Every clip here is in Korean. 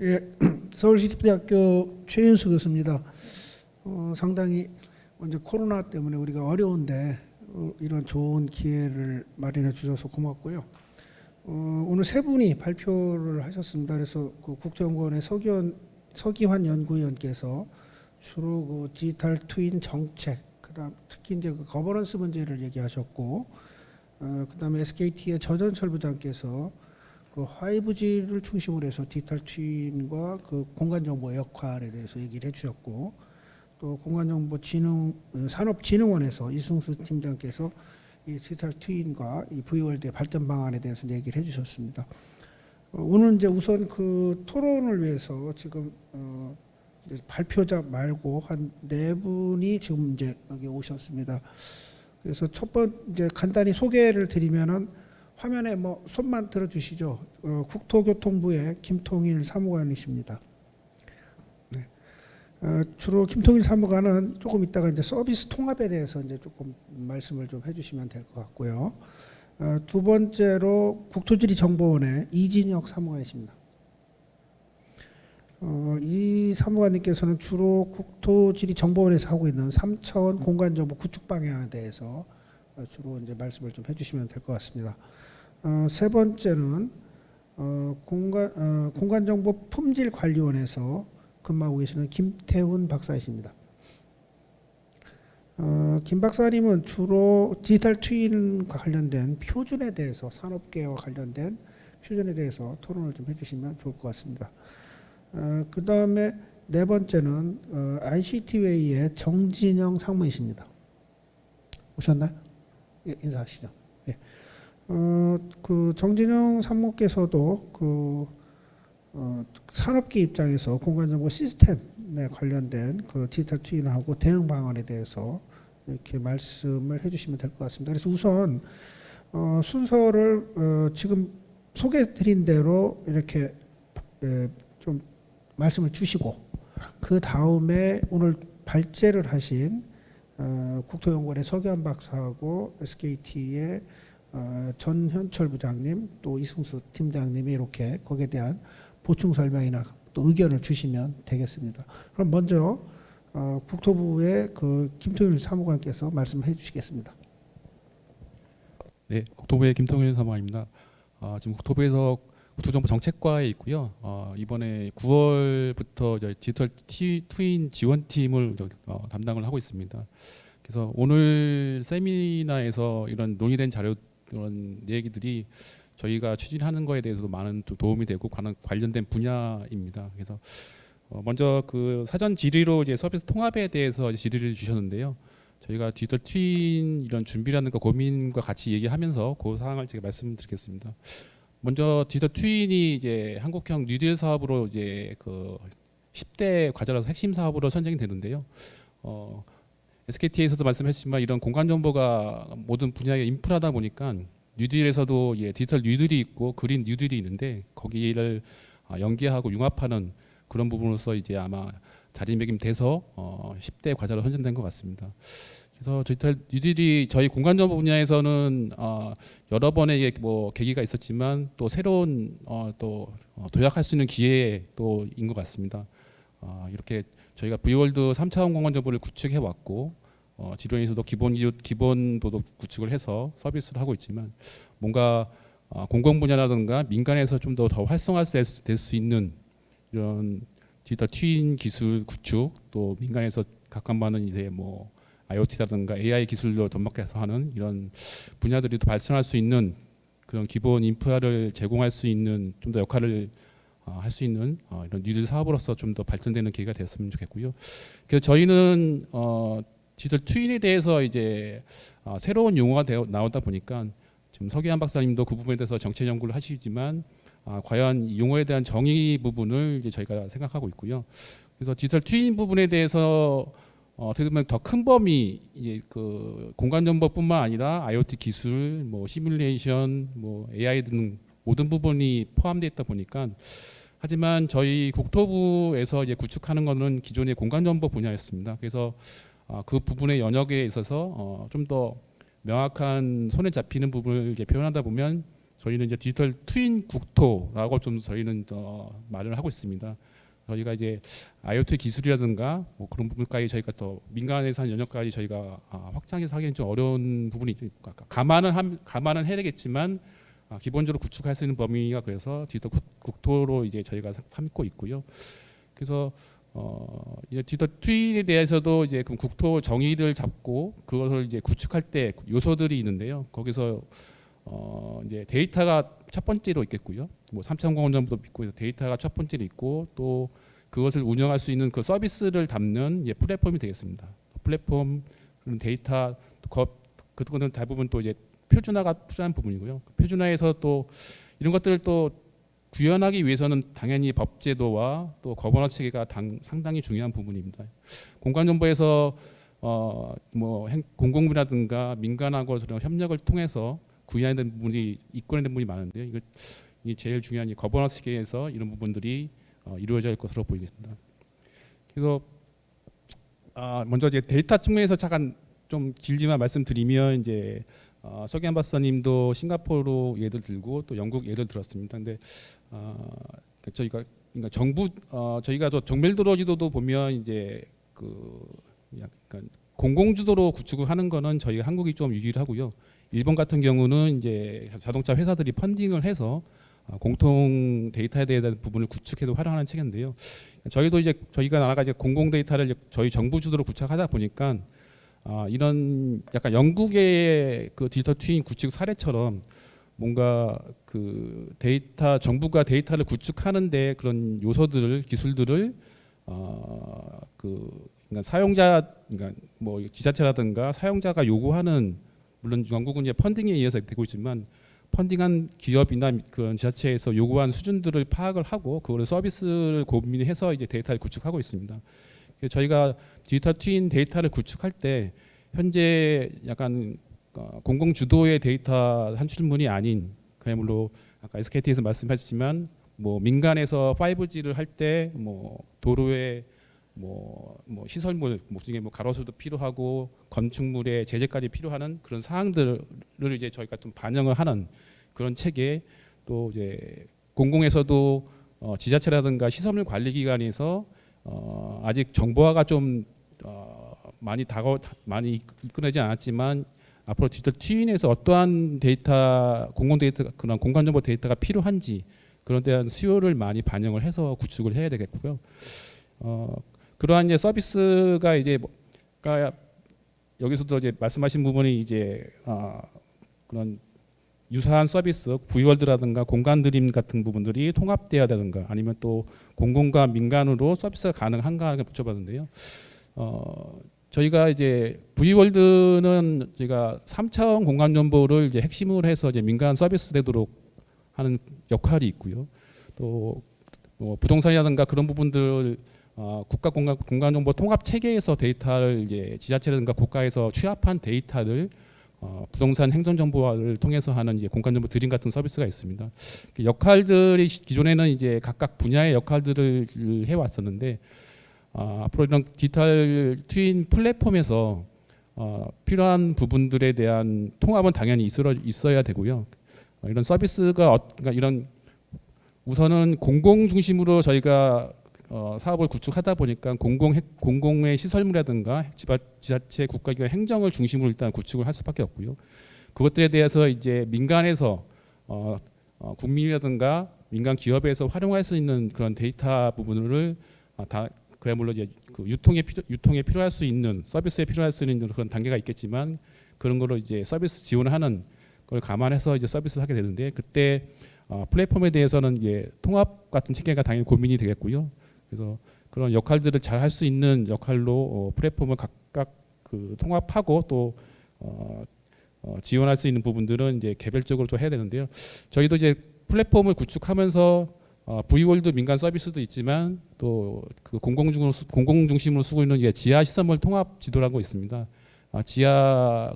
예, 서울시립대학교 최윤수 교수입니다. 상당히 이제 코로나 때문에 우리가 어려운데 이런 좋은 기회를 마련해 주셔서 고맙고요. 오늘 세 분이 발표를 하셨습니다. 그래서 그 국토연구원의 서기환 연구위원께서 주로 그 디지털 트윈 정책, 그다음 특히 이제 그 거버넌스 문제를 얘기하셨고, 그다음에 SKT의 전현철 부장께서 그 5G를 중심으로 해서 디지털 트윈과 그 공간정보의 역할에 대해서 얘기를 해주셨고, 또 산업진흥원에서 이승수 팀장께서 이 디지털 트윈과 이 V월드의 발전 방안에 대해서 얘기를 해주셨습니다. 오늘 이제 우선 그 토론을 위해서 지금 이제 발표자 말고 한 네 분이 지금 이제 여기 오셨습니다. 그래서 첫 번째 간단히 소개를 드리면은 화면에 뭐 손만 들어주시죠. 국토교통부의 김통일 사무관이십니다. 네. 주로 김통일 사무관은 조금 이따가 이제 서비스 통합에 대해서 이제 조금 말씀을 좀 해주시면 될 것 같고요. 두 번째로 국토지리정보원의 이진혁 사무관이십니다. 이 사무관님께서는 주로 국토지리정보원에서 하고 있는 3차원 공간정보 구축 방향에 대해서 주로 이제 말씀을 좀 해주시면 될 것 같습니다. 세 번째는 공간정보 품질관리원에서 근무하고 계시는 김태훈 박사이십니다. 김 박사님은 주로 디지털 트윈과 관련된 표준에 대해서 산업계와 관련된 표준에 대해서 토론을 좀 해주시면 좋을 것 같습니다. 그 다음에 네 번째는 ICT웨이의 정진영 상무이십니다. 오셨나요? 예, 인사하시죠. 예. 그 정진영 상무께서도 그 산업계 입장에서 공간정보 시스템에 관련된 그 디지털 트윈하고 대응 방안에 대해서 이렇게 말씀을 해주시면 될 것 같습니다. 그래서 우선 순서를 지금 소개드린 대로 이렇게 좀 말씀을 주시고, 그 다음에 오늘 발제를 하신 국토연구원의 서기환 박사하고 SKT의 전현철 부장님, 또 이승수 팀장님이 이렇게 거기에 대한 보충 설명이나 또 의견을 주시면 되겠습니다. 그럼 먼저 국토부의 그 김통일 사무관께서 말씀해 주시겠습니다. 네, 국토부의 김통일 사무관입니다. 지금 국토부에서 국토정보 정책과에 있고요. 이번에 9월부터 디지털 트윈 지원팀을 담당을 하고 있습니다. 그래서 오늘 세미나에서 이런 논의된 자료, 이런 얘기들이 저희가 추진하는 거에 대해서도 많은 도움이 되고 관련된 분야입니다. 그래서 먼저 그 사전 질의로 이제 서비스 통합에 대해서 질의를 주셨는데요. 저희가 디지털 트윈 이런 준비라든가 고민과 같이 얘기하면서 그 사항을 제가 말씀드리겠습니다. 먼저 디지털 트윈이 이제 한국형 뉴딜 사업으로 이제 그 10대 과제라서 핵심 사업으로 선정이 되는데요. SKT에서도 말씀하셨지만 이런 공간 정보가 모든 분야의 인프라다 보니까 뉴딜에서도 디지털 뉴딜이 있고 그린 뉴딜이 있는데 거기를 연계하고 융합하는 그런 부분으로서 이제 아마 자리매김돼서 10대 과제로 선정된 것 같습니다. 그래서 디지털 뉴딜이 저희 공간정보 분야에서는 여러 번의 뭐 계기가 있었지만 또 새로운 도약할 수 있는 기회 또인 것 같습니다. 이렇게 저희가 V월드 3차원 공간정보를 구축해 왔고 지도에서도 기본도도 구축을 해서 서비스를 하고 있지만 뭔가 공공 분야라든가 민간에서 좀 더 활성화될 수 있는 이런 디지털 트윈 기술 구축, 또 민간에서 각광받는 이제 뭐 IoT라든가 AI 기술로 접목해서 하는 이런 분야들이 또 발전할 수 있는 그런 기본 인프라를 제공할 수 있는 좀 더 역할을 할 수 있는 이런 뉴딜 사업으로서 좀 더 발전되는 기회가 됐으면 좋겠고요. 그래서 저희는 디지털 트윈에 대해서 이제 새로운 용어가 나오다 보니까 지금 서기환 박사님도 그 부분에 대해서 정책 연구를 하시지만 과연 이 용어에 대한 정의 부분을 이제 저희가 생각하고 있고요. 그래서 디지털 트윈 부분에 대해서 어떻게 보면 더 큰 범위, 그 공간 정보뿐만 아니라 IoT 기술, 뭐 시뮬레이션, 뭐 AI 등 모든 부분이 포함되어 있다 보니까, 하지만 저희 국토부에서 이제 구축하는 것은 기존의 공간 정보 분야였습니다. 그래서 그 부분의 영역에 있어서 좀 더 명확한 손에 잡히는 부분을 이제 표현하다 보면 저희는 이제 디지털 트윈 국토라고 좀 저희는 말을 하고 있습니다. 저희가 이제 IoT 기술이라든가 뭐 그런 부분까지 저희가 더 민간에서 한 영역까지 저희가 확장해서 하기는 좀 어려운 부분이 있으니까 감안은 해야 되겠지만 기본적으로 구축할 수 있는 범위가 그래서 디지털 국토로 이제 저희가 삼고 있고요. 그래서 이제 디지털 트윈에 대해서도 이제 그 국토 정의를 잡고 그것을 이제 구축할 때 요소들이 있는데요. 거기서 이제 데이터가 첫 번째로 있겠고요. 뭐 3,000공원 정도 있고 데이터가 첫 번째로 있고 또 그것을 운영할 수 있는 그 서비스를 담는 이제 플랫폼이 되겠습니다. 플랫폼 그런 데이터 그거는 대부분 또 이제 표준화가 필요한 부분이고요. 표준화에서 또 이런 것들을 또 구현하기 위해서는 당연히 법제도와 또 거버넌스 체계가 상당히 중요한 부분입니다. 공간정보에서 뭐 공공부라든가 민간하고 협력을 통해서 구현된 부분이 이끌어낸 부분이 많은데요. 이게 제일 중요한 이 거버넌스 체계에서 이런 부분들이 이루어질 것으로 보이겠습니다. 그래서 먼저 이제 데이터 측면에서 잠깐 좀 길지만 말씀드리면 이제 서기한 박사님도 싱가포르 예를 들고 또 영국 예를 들었습니다. 근데 저희가 그러니까 정부 저희가 또 정밀도로 지도도 보면 이제 그 약간 공공주도로 구축을 하는 거는 저희가 한국이 좀 유일하고요. 일본 같은 경우는 이제 자동차 회사들이 펀딩을 해서 공통 데이터에 대한 부분을 구축해서 활용하는 체계인데요. 저희도 이제 저희가 나라가 이제 공공 데이터를 저희 정부 주도로 구축하다 보니까 이런 약간 영국의 그 디지털 트윈 구축 사례처럼 뭔가 그 데이터 정부가 데이터를 구축하는데 그런 요소들을 기술들을 그러니까 사용자 그러니까 뭐 지자체라든가 사용자가 요구하는 물론 영국은 이제 펀딩에 의해서 되고 있지만 펀딩한 기업이나 그런 지자체에서 요구한 수준들을 파악을 하고 그거를 서비스를 고민해서 이제 데이터를 구축하고 있습니다. 저희가 디지털 트윈 데이터를 구축할 때 현재 약간 공공 주도의 데이터 한출문이 아닌 그야말로 아까 SKT에서 말씀하셨지만 뭐 민간에서 5G를 할 때 뭐 도로에 뭐 시설물 중에 뭐 가로수도 필요하고 건축물의 제재까지 필요한 그런 사항들을 이제 저희가 좀 반영을 하는 그런 체계 또 이제 공공에서도 지자체라든가 시설물 관리기관에서 아직 정보화가 좀 많이 이끌어내지 않았지만 앞으로 디지털 트윈에서 어떠한 데이터 공공 데이터 그런 공간 정보 데이터가 필요한지 그런 대한 수요를 많이 반영을 해서 구축을 해야 되겠고요. 그러한 이제 서비스가 이제 그러니까 여기서도 이제 말씀하신 부분이 이제 그런 유사한 서비스 V월드라든가 공간 드림 같은 부분들이 통합돼야 되는가 아니면 또 공공과 민간으로 서비스가 가능한가 하는 붙여봤는데요. 저희가 이제 V월드는 저희가 3차원 공간 정보를 이제 핵심으로 해서 이제 민간 서비스 되도록 하는 역할이 있고요. 또 뭐 부동산이라든가 그런 부분들 국가 공간 정보 통합 체계에서 데이터를 이제 지자체라든가 국가에서 취합한 데이터를 부동산 행정 정보화를 통해서 하는 이제 공간 정보 드림 같은 서비스가 있습니다. 역할들이 기존에는 이제 각각 분야의 역할들을 해 왔었는데 앞으로 이런 디지털 트윈 플랫폼에서 필요한 부분들에 대한 통합은 당연히 있어야 되고요. 이런 서비스가 그러니까 이런 우선은 공공 중심으로 저희가 사업을 구축하다 보니까 공공의 시설물이라든가 지자체 국가기관 행정을 중심으로 일단 구축을 할 수밖에 없고요. 그것들에 대해서 이제 민간에서 국민이라든가 민간 기업에서 활용할 수 있는 그런 데이터 부분을 다 그야말로 이제 그 유통에 필요할 수 있는 서비스에 필요할 수 있는 그런 단계가 있겠지만 그런 거로 이제 서비스 지원하는 걸 감안해서 이제 서비스를 하게 되는데 그때 플랫폼에 대해서는 이제 통합 같은 체계가 당연히 고민이 되겠고요. 그래서 그런 역할들을 잘 할 수 있는 역할로 플랫폼을 각각 그 통합하고 또 지원할 수 있는 부분들은 이제 개별적으로 또 해야 되는데요. 저희도 이제 플랫폼을 구축하면서 V월드 민간 서비스도 있지만 또 그 공공 중심으로 쓰고 있는 이제 지하 시설물 통합 지도라는 거 있습니다. 지하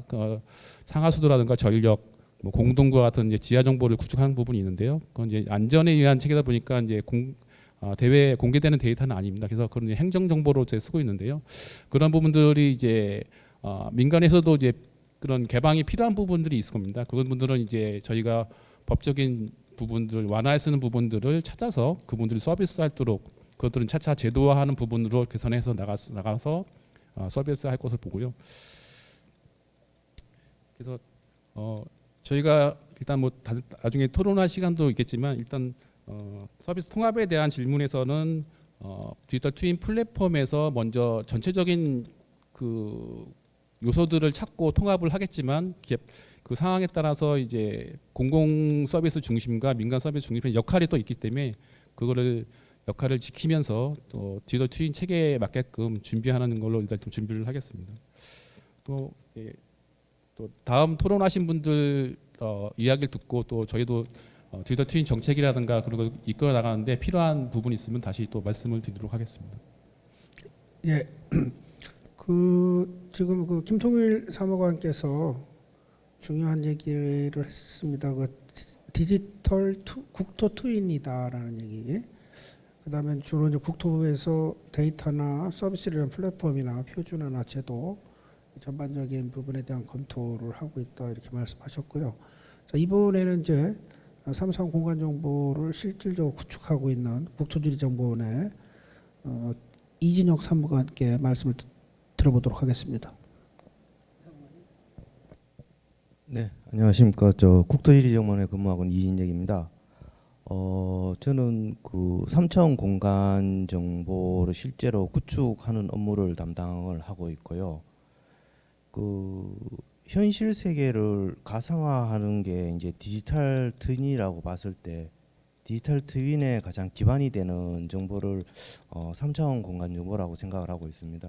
상하수도라든가 전력 뭐 공동구와 같은 이제 지하 정보를 구축하는 부분이 있는데요. 그건 이제 안전에 의한 체계다 보니까 이제 대외에 공개되는 데이터는 아닙니다. 그래서 그런 행정 정보로 쓰고 있는데요. 그런 부분들이 이제 민간에서도 이제 그런 개방이 필요한 부분들이 있을 겁니다. 그런 분들은 이제 저희가 법적인 부분들 완화할 수 있는 부분들을 찾아서 그분들이 서비스하도록 그것들은 차차 제도화하는 부분으로 개선해서 나가서 서비스할 것을 보고요. 그래서 저희가 일단 뭐 나중에 토론할 시간도 있겠지만 일단 서비스 통합에 대한 질문에서는 디지털 트윈 플랫폼에서 먼저 전체적인 그 요소들을 찾고 통합을 하겠지만 그 상황에 따라서 이제 공공 서비스 중심과 민간 서비스 중심의 역할이 또 있기 때문에 그거를 역할을 지키면서 또 디지털 트윈 체계에 맞게끔 준비하는 걸로 일단 좀 준비를 하겠습니다. 또 다음 토론하신 분들 이야기를 듣고 또 저희도 디지털 트윈 정책이라든가 그런 걸 이끌어 나가는데 필요한 부분이 있으면 다시 또 말씀을 드리도록 하겠습니다. 예, 지금 그 김통일 사무관께서 중요한 얘기를 했습니다. 그 디지털 국토 트윈이다라는 얘기. 그다음에 주로 이제 국토부에서 데이터나 서비스를 위한 플랫폼이나 표준화나 제도 전반적인 부분에 대한 검토를 하고 있다 이렇게 말씀하셨고요. 자, 이번에는 이제 삼성 공간 정보를 실질적으로 구축하고 있는 국토지리정보원의 이진혁 사무관께 말씀을 들어보도록 하겠습니다. 네, 안녕하십니까. 저 국토지리정보원에 근무하고 있는 이진혁입니다. 저는 그 3차원 공간 정보를 실제로 구축하는 업무를 담당을 하고 있고요. 그 현실 세계를 가상화하는 게 이제 디지털 트윈이라고 봤을 때 디지털 트윈의 가장 기반이 되는 정보를 3차원 공간 정보라고 생각을 하고 있습니다.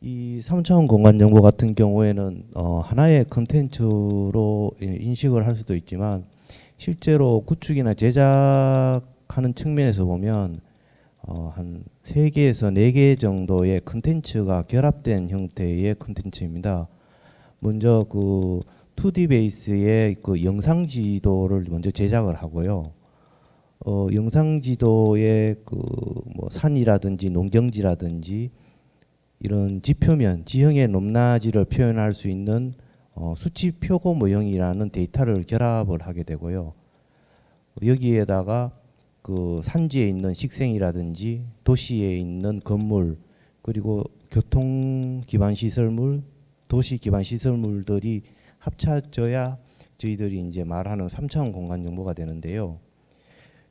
이 3차원 공간 정보 같은 경우에는 하나의 컨텐츠로 인식을 할 수도 있지만 실제로 구축이나 제작하는 측면에서 보면 한 3개에서 4개 정도의 컨텐츠가 결합된 형태의 컨텐츠입니다. 먼저 그 2D 베이스의 그 영상 지도를 먼저 제작을 하고요. 영상 지도의 그 뭐 산이라든지 농경지라든지 이런 지표면 지형의 높낮이를 표현할 수 있는 수치 표고 모형이라는 데이터를 결합을 하게 되고요. 여기에다가 그 산지에 있는 식생이라든지 도시에 있는 건물 그리고 교통 기반 시설물, 도시 기반 시설물들이 합쳐져야 저희들이 이제 말하는 3차원 공간 정보가 되는데요.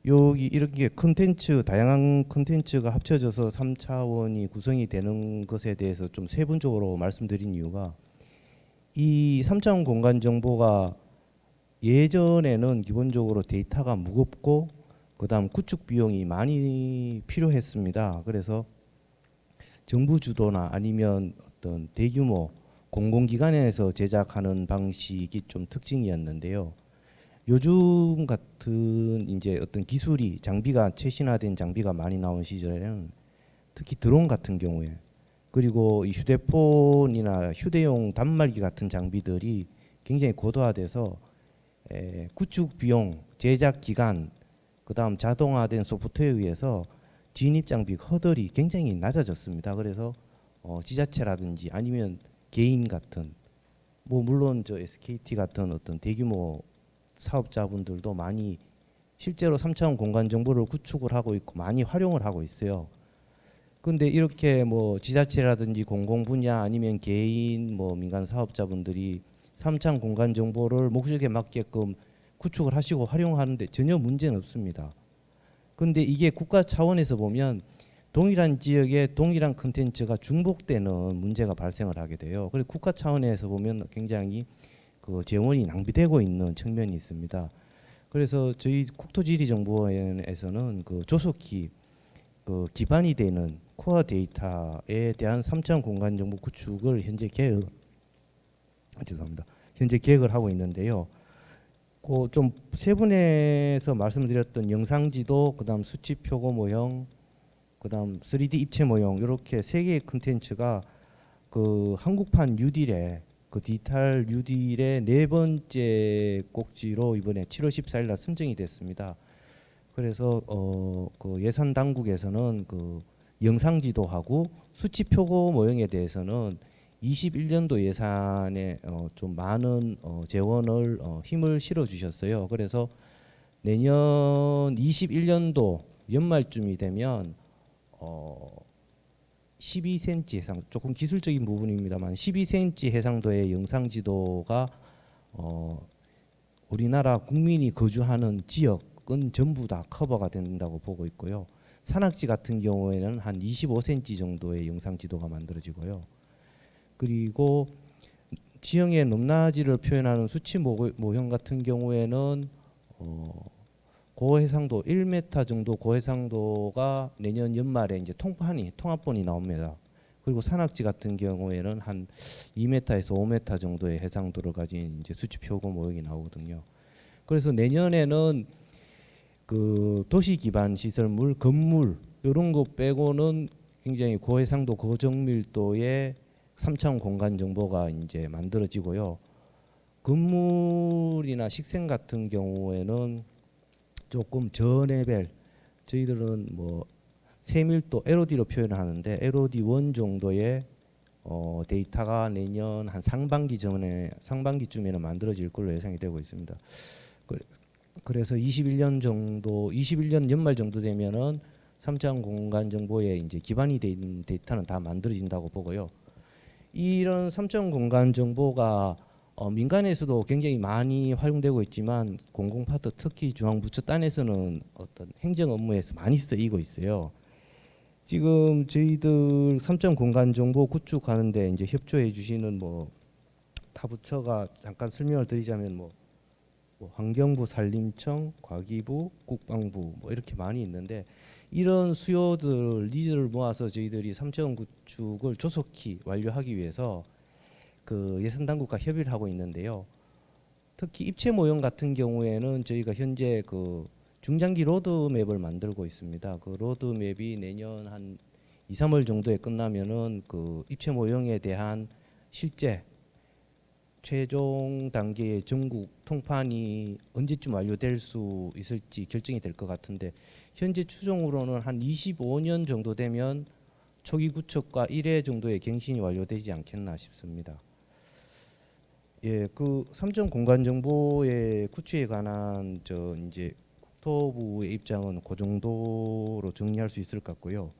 여기 이렇게 컨텐츠 다양한 컨텐츠가 합쳐져서 3차원이 구성이 되는 것에 대해서 좀 세분적으로 말씀드린 이유가 이 3차원 공간 정보가 예전에는 기본적으로 데이터가 무겁고 그다음 구축 비용이 많이 필요했습니다. 그래서 정부 주도나 아니면 어떤 대규모 공공기관에서 제작하는 방식이 좀 특징이었는데요. 요즘 같은 이제 어떤 기술이 장비가 최신화된 장비가 많이 나온 시절에는 특히 드론 같은 경우에 그리고 이 휴대폰이나 휴대용 단말기 같은 장비들이 굉장히 고도화돼서 구축 비용, 제작 기간, 그다음 자동화된 소프트웨어에 의해서 진입 장비 허들이 굉장히 낮아졌습니다. 그래서 지자체라든지 아니면 개인 같은 뭐 물론 저 SKT 같은 어떤 대규모 사업자분들도 많이 실제로 3차원 공간 정보를 구축을 하고 있고 많이 활용을 하고 있어요. 근데 이렇게 뭐 지자체라든지 공공 분야 아니면 개인 뭐 민간 사업자분들이 3차원 공간 정보를 목적에 맞게끔 구축을 하시고 활용하는데 전혀 문제는 없습니다. 근데 이게 국가 차원에서 보면 동일한 지역에 동일한 컨텐츠가 중복되는 문제가 발생을 하게 돼요. 그리고 국가 차원에서 보면 굉장히 그 재원이 낭비되고 있는 측면이 있습니다. 그래서 저희 국토지리정보원에서는 그 조속히 그 기반이 되는 코어 데이터에 대한 3차원 공간 정보 구축을 현재 계획을 하고 있는데요. 그 좀 세분해서 말씀드렸던 영상지도, 그다음 수치 표고 모형, 그다음 3D 입체 모형 이렇게 3개의 콘텐츠가 그 한국판 뉴딜에 그 디지털 뉴딜의 4번째 꼭지로 이번에 7월 14일 날 선정이 됐습니다. 그래서 그 예산 당국에서는 그 영상 지도하고 수치 표고 모형에 대해서는 21년도 예산에 좀 많은 재원을 힘을 실어 주셨어요. 그래서 내년 21년도 연말쯤이 되면 12cm 해상, 조금 기술적인 부분입니다만 12cm 해상도의 영상 지도가 우리나라 국민이 거주하는 지역은 전부 다 커버가 된다고 보고 있고요. 산악지 같은 경우에는 한 25cm 정도의 영상 지도가 만들어지고요. 그리고 지형의 높낮이를 표현하는 수치 모형 같은 경우에는 고해상도 1m 정도 고해상도가 내년 연말에 이제 통합본이 나옵니다. 그리고 산악지 같은 경우에는 한 2m에서 5m 정도의 해상도를 가진 이제 수치 표고 모형이 나오거든요. 그래서 내년에는 그 도시 기반 시설물, 건물 이런 거 빼고는 굉장히 고해상도 고정밀도의 3차원 공간 정보가 이제 만들어지고요. 건물이나 식생 같은 경우에는 조금 저레벨, 저희들은 뭐 세밀도 LOD로 표현하는데 LOD1 정도의 데이터가 내년 한 상반기쯤에는 만들어질 걸로 예상이 되고 있습니다. 그래서 21년 연말 정도 되면은 3차원 공간 정보에 이제 기반이 된 데이터는 다 만들어진다고 보고요. 이런 3차원 공간 정보가 민간에서도 굉장히 많이 활용되고 있지만 공공파트 특히 중앙부처 단에서는 어떤 행정 업무에서 많이 쓰이고 있어요. 지금 저희들 3차원 공간 정보 구축하는데 이제 협조해 주시는 뭐 타부처가 잠깐 설명을 드리자면 뭐 환경부, 산림청, 과기부, 국방부 뭐 이렇게 많이 있는데 이런 수요들 니즈를 모아서 저희들이 3차원 구축을 조속히 완료하기 위해서 그 예산 당국과 협의를 하고 있는데요. 특히 입체 모형 같은 경우에는 저희가 현재 그 중장기 로드맵을 만들고 있습니다. 그 로드맵이 내년 한 2, 3월 정도에 끝나면은 그 입체 모형에 대한 실제 최종 단계의 전국 통판이 언제쯤 완료될 수 있을지 결정이 될 것 같은데 현재 추정으로는 한 25년 정도 되면 초기 구축과 1회 정도의 갱신이 완료되지 않겠나 싶습니다. 예, 그 3점 공간 정보의 구축에 관한 이제 국토부의 입장은 그 정도로 정리할 수 있을 것 같고요.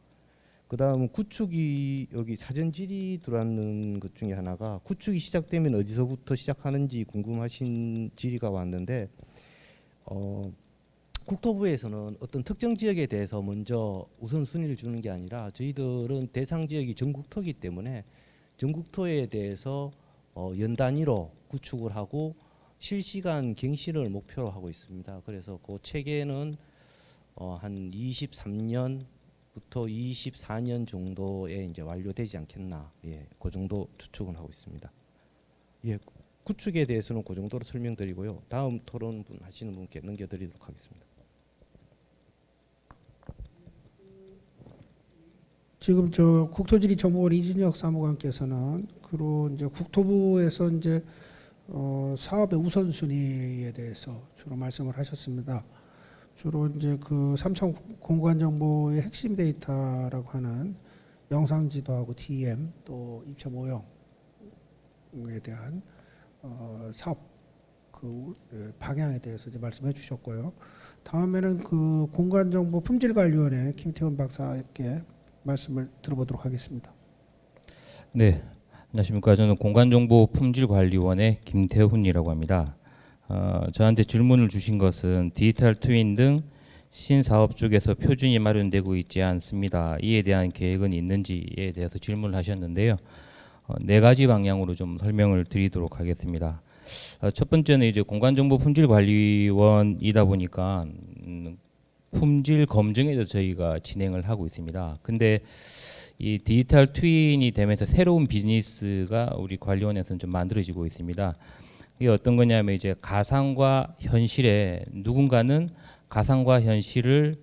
그다음 구축이 여기 사전 질의 들어왔는 것 중에 하나가 구축이 시작되면 어디서부터 시작하는지 궁금하신 질의가 왔는데 국토부에서는 어떤 특정 지역에 대해서 먼저 우선순위를 주는 게 아니라 저희들은 대상 지역이 전국토이기 때문에 전국토에 대해서 연 단위로 구축을 하고 실시간 갱신을 목표로 하고 있습니다. 그래서 그 체계는 한 23년부터 24년 정도에 이제 완료되지 않겠나, 예, 그 정도 추측은 하고 있습니다. 예, 구축에 대해서는 그 정도로 설명드리고요. 다음 토론 하시는 분께 넘겨드리도록 하겠습니다. 지금 저 국토지리정보원 이진혁 사무관께서는 그로 이제 국토부에서 이제 사업의 우선순위에 대해서 주로 말씀을 하셨습니다. 주로 이제 그 3차원 공간 정보의 핵심 데이터라고 하는 영상 지도하고 TEM 또 입체 모형에 대한 사업 그 방향에 대해서 이제 말씀해 주셨고요. 다음에는 그 공간정보 품질관리원회 김태훈 박사께 말씀을 들어보도록 하겠습니다. 네, 안녕하십니까. 저는 공간정보품질관리원의 김태훈이라고 합니다. 저한테 질문을 주신 것은 디지털 트윈 등 신사업 쪽에서 표준이 마련되고 있지 않습니다. 이에 대한 계획은 있는지에 대해서 질문을 하셨는데요. 네 가지 방향으로 좀 설명을 드리도록 하겠습니다. 첫 번째는 이제 공간정보품질관리원이다 보니까 품질 검증에 대해서 저희가 진행을 하고 있습니다. 근데 이 디지털 트윈이 되면서 새로운 비즈니스가 우리 관리원에서는 좀 만들어지고 있습니다. 이게 어떤 거냐면 이제 가상과 현실에 누군가는 가상과 현실을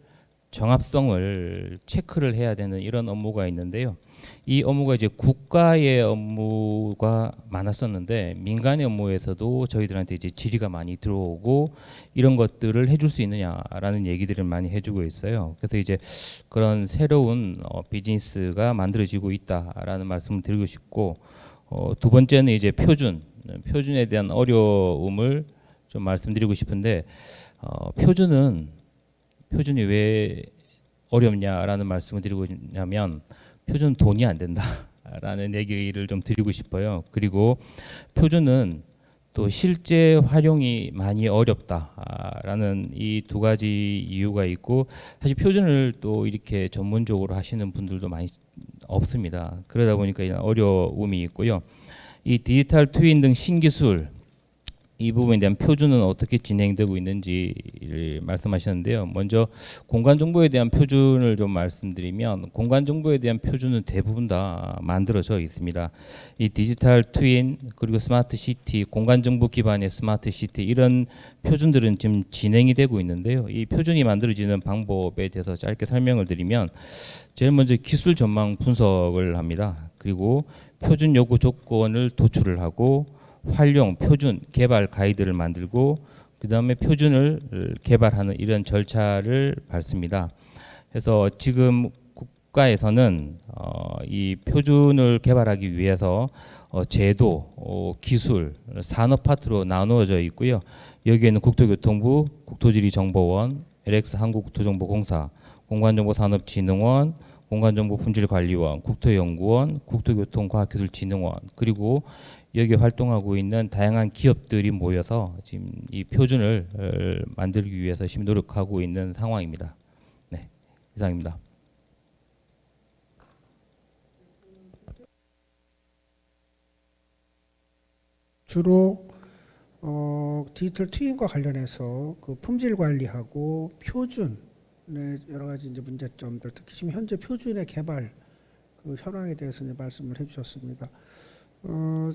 정합성을 체크를 해야 되는 이런 업무가 있는데요. 이 업무가 이제 국가의 업무가 많았었는데 민간의 업무에서도 저희들한테 이제 질의가 많이 들어오고 이런 것들을 해줄 수 있느냐라는 얘기들을 많이 해주고 있어요. 그래서 이제 그런 새로운 비즈니스가 만들어지고 있다라는 말씀을 드리고 싶고 두 번째는 이제 표준에 대한 어려움을 좀 말씀드리고 싶은데 표준이 왜 어렵냐라는 말씀을 드리고 있냐면 표준은 돈이 안 된다라는 얘기를 좀 드리고 싶어요. 그리고 표준은 또 실제 활용이 많이 어렵다라는 이 두 가지 이유가 있고, 사실 표준을 또 이렇게 전문적으로 하시는 분들도 많이 없습니다. 그러다 보니까 이런 어려움이 있고요. 이 디지털 트윈 등 신기술 이 부분에 대한 표준은 어떻게 진행되고 있는지를 말씀하셨는데요. 먼저 공간 정보에 대한 표준을 좀 말씀드리면, 공간 정보에 대한 표준은 대부분 다 만들어져 있습니다. 이 디지털 트윈 그리고 스마트 시티, 공간 정보 기반의 스마트 시티, 이런 표준들은 지금 진행이 되고 있는데요. 이 표준이 만들어지는 방법에 대해서 짧게 설명을 드리면, 제일 먼저 기술 전망 분석을 합니다. 그리고 표준 요구 조건을 도출을 하고 활용, 표준, 개발 가이드를 만들고 그 다음에 표준을 개발하는 이런 절차를 밟습니다. 그래서 지금 국가에서는 이 표준을 개발하기 위해서 제도, 기술, 산업 파트로 나누어져 있고요. 여기에는 국토교통부, 국토지리정보원, LX 한국국토정보공사, 공간정보산업진흥원, 공간정보품질관리원, 국토연구원, 국토교통과학기술진흥원, 그리고 여기 활동하고 있는 다양한 기업들이 모여서 지금 이 표준을 만들기 위해서 열심히 노력하고 있는 상황입니다. 네, 이상입니다. 주로 디지털 트윈과 관련해서 그 품질 관리하고 표준의 여러 가지 이제 문제점들, 특히 지금 현재 표준의 개발 그 현황에 대해서 이제 말씀을 해주셨습니다.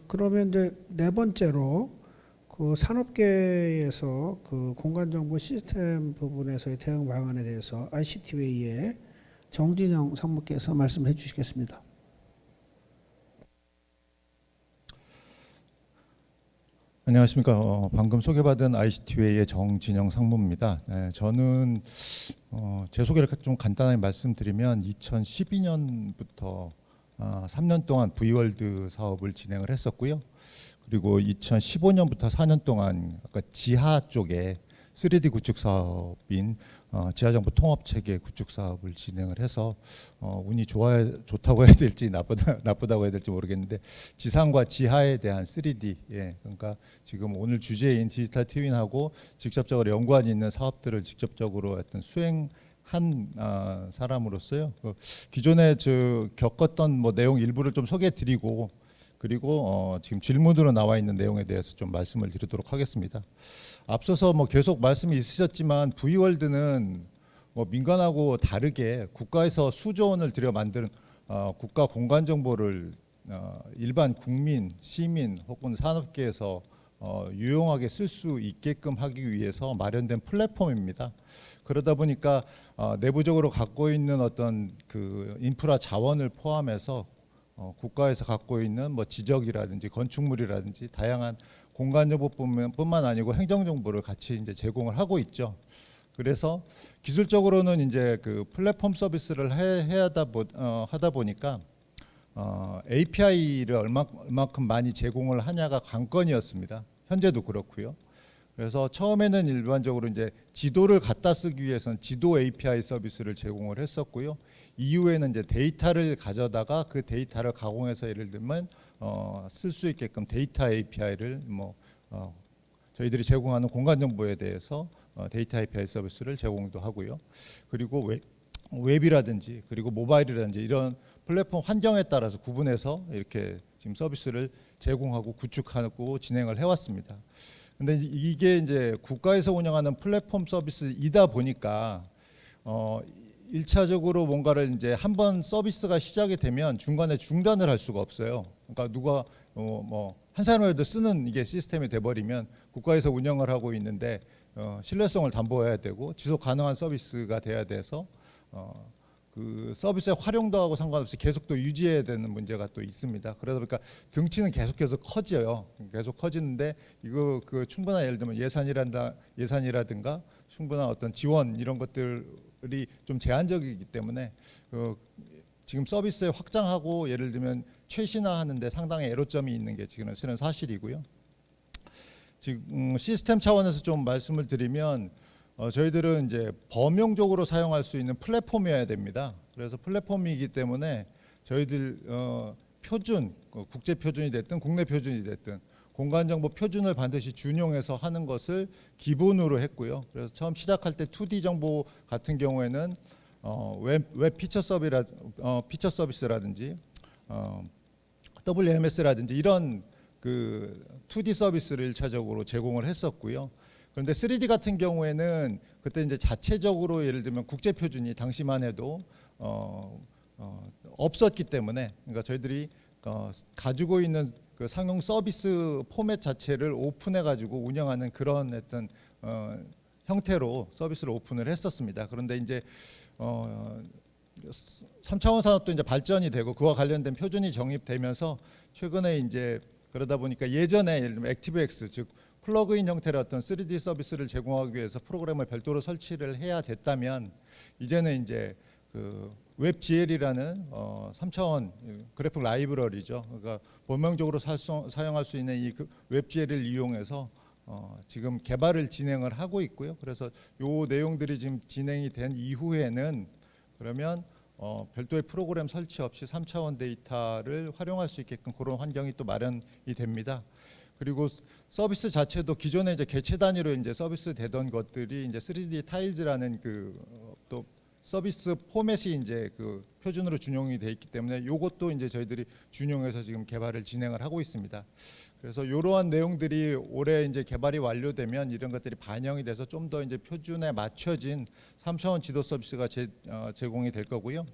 그러면 이제 네 번째로 그 산업계에서 그 공간정보 시스템 부분에서의 대응 방안에 대해서 ICT웨이의 정진영 상무께서 말씀해 주시겠습니다. 안녕하십니까. 방금 소개받은 ICT웨이의 정진영 상무입니다. 네, 저는 제 소개를 좀 간단하게 말씀드리면 2012년부터 3년 동안 V월드 사업을 진행을 했었고요. 그리고 2015년부터 4년 동안 아까 지하 쪽에 3D 구축 사업인 지하정보 통합체계 구축 사업을 진행을 해서 운이 좋다고 해야 될지 나쁘다고 해야 될지 모르겠는데, 지상과 지하에 대한 3D, 그러니까 지금 오늘 주제인 디지털 트윈하고 직접적으로 연관이 있는 사업들을 직접적으로 어떤 수행한 사람으로서요. 기존에 겪었던 뭐 내용 일부를 좀 소개해드리고, 그리고 지금 질문으로 나와 있는 내용에 대해서 좀 말씀을 드리도록 하겠습니다. 앞서서 뭐 계속 말씀이 있으셨지만 V월드는 뭐 민간하고 다르게 국가에서 수조 원을 들여 만든 국가 공간 정보를 일반 국민, 시민 혹은 산업계에서 유용하게 쓸 수 있게끔 하기 위해서 마련된 플랫폼입니다. 그러다 보니까 내부적으로 갖고 있는 어떤 그 인프라 자원을 포함해서 국가에서 갖고 있는 뭐 지적이라든지 건축물이라든지 다양한 공간 정보뿐만 아니고 행정 정보를 같이 이제 제공을 하고 있죠. 그래서 기술적으로는 이제 그 플랫폼 서비스를 하다 보니까 API를 얼마큼 많이 제공을 하냐가 관건이었습니다. 현재도 그렇고요. 그래서 처음에는 일반적으로 이제 지도를 갖다 쓰기 위해서는 지도 API 서비스를 제공을 했었고요. 이후에는 이제 데이터를 가져다가 그 데이터를 가공해서 예를 들면 쓸 수 있게끔 데이터 API를 저희들이 제공하는 공간 정보에 대해서 데이터 API 서비스를 제공도 하고요. 그리고 웹이라든지 그리고 모바일이라든지 이런 플랫폼 환경에 따라서 구분해서 이렇게 지금 서비스를 제공하고 구축하고 진행을 해왔습니다. 근데 이게 이제 국가에서 운영하는 플랫폼 서비스이다 보니까 1차적으로 뭔가를 이제 한번 서비스가 시작이 되면 중간에 중단을 할 수가 없어요. 그러니까 누가 한 사람이라도 쓰는 이게 시스템이 돼버리면 국가에서 운영을 하고 있는데 신뢰성을 담보해야 되고 지속 가능한 서비스가 돼야 돼서 그 서비스의 활용도하고 상관없이 계속 또 유지해야 되는 문제가 또 있습니다. 그러다 보니까 등치는 계속 커져요. 계속 커지는데 이거 그 충분한 예를 들면 예산이라든가 충분한 어떤 지원 이런 것들이 좀 제한적이기 때문에 지금 서비스에 확장하고 예를 들면 최신화하는데 상당히 애로점이 있는 게 지금 실은 사실이고요. 지금 시스템 차원에서 좀 말씀을 드리면 저희들은 이제 범용적으로 사용할 수 있는 플랫폼이어야 됩니다. 그래서 플랫폼이기 때문에 저희들 표준, 국제 표준이 됐든 국내 표준이 됐든 공간정보 표준을 반드시 준용해서 하는 것을 기본으로 했고요. 그래서 처음 시작할 때 2D 정보 같은 경우에는 웹 피처 서비스라든지 WMS라든지 이런 그 2D 서비스를 1차적으로 제공을 했었고요. 그런데 3D 같은 경우에는 그때 이제 자체적으로 예를 들면 국제 표준이 당시만 해도 없었기 때문에, 그러니까 저희들이 가지고 있는 그 상용 서비스 포맷 자체를 오픈해 가지고 운영하는 그런 어떤 형태로 서비스를 오픈을 했었습니다. 그런데 이제 3차원 산업도 이제 발전이 되고 그와 관련된 표준이 정립되면서 최근에 이제 그러다 보니까 예전에 예를 들면 액티브엑스 즉 플러그인 형태의 어떤 3D 서비스를 제공하기 위해서 프로그램을 별도로 설치를 해야 됐다면 이제는 이제 그 웹GL이라는 3차원 그래픽 라이브러리죠. 그러니까 범용적으로 사용할 수 있는 이 웹GL을 이용해서 지금 개발을 진행을 하고 있고요. 그래서 요 내용들이 지금 진행이 된 이후에는 그러면 별도의 프로그램 설치 없이 3차원 데이터를 활용할 수 있게끔 그런 환경이 또 마련이 됩니다. 그리고 서비스 자체도 기존에 이제 개체 단위로 이제 서비스 되던 것들이 이제 3D 타일즈라는 그 또 서비스 포맷이 이제 그 표준으로 준용이 돼 있기 때문에 이것도 이제 저희들이 준용해서 지금 개발을 진행을 하고 있습니다. 그래서 이러한 내용들이 올해 이제 개발이 완료되면 이런 것들이 반영이 돼서 좀 더 이제 표준에 맞춰진 3차원 지도 서비스가 제공이 될 거고요.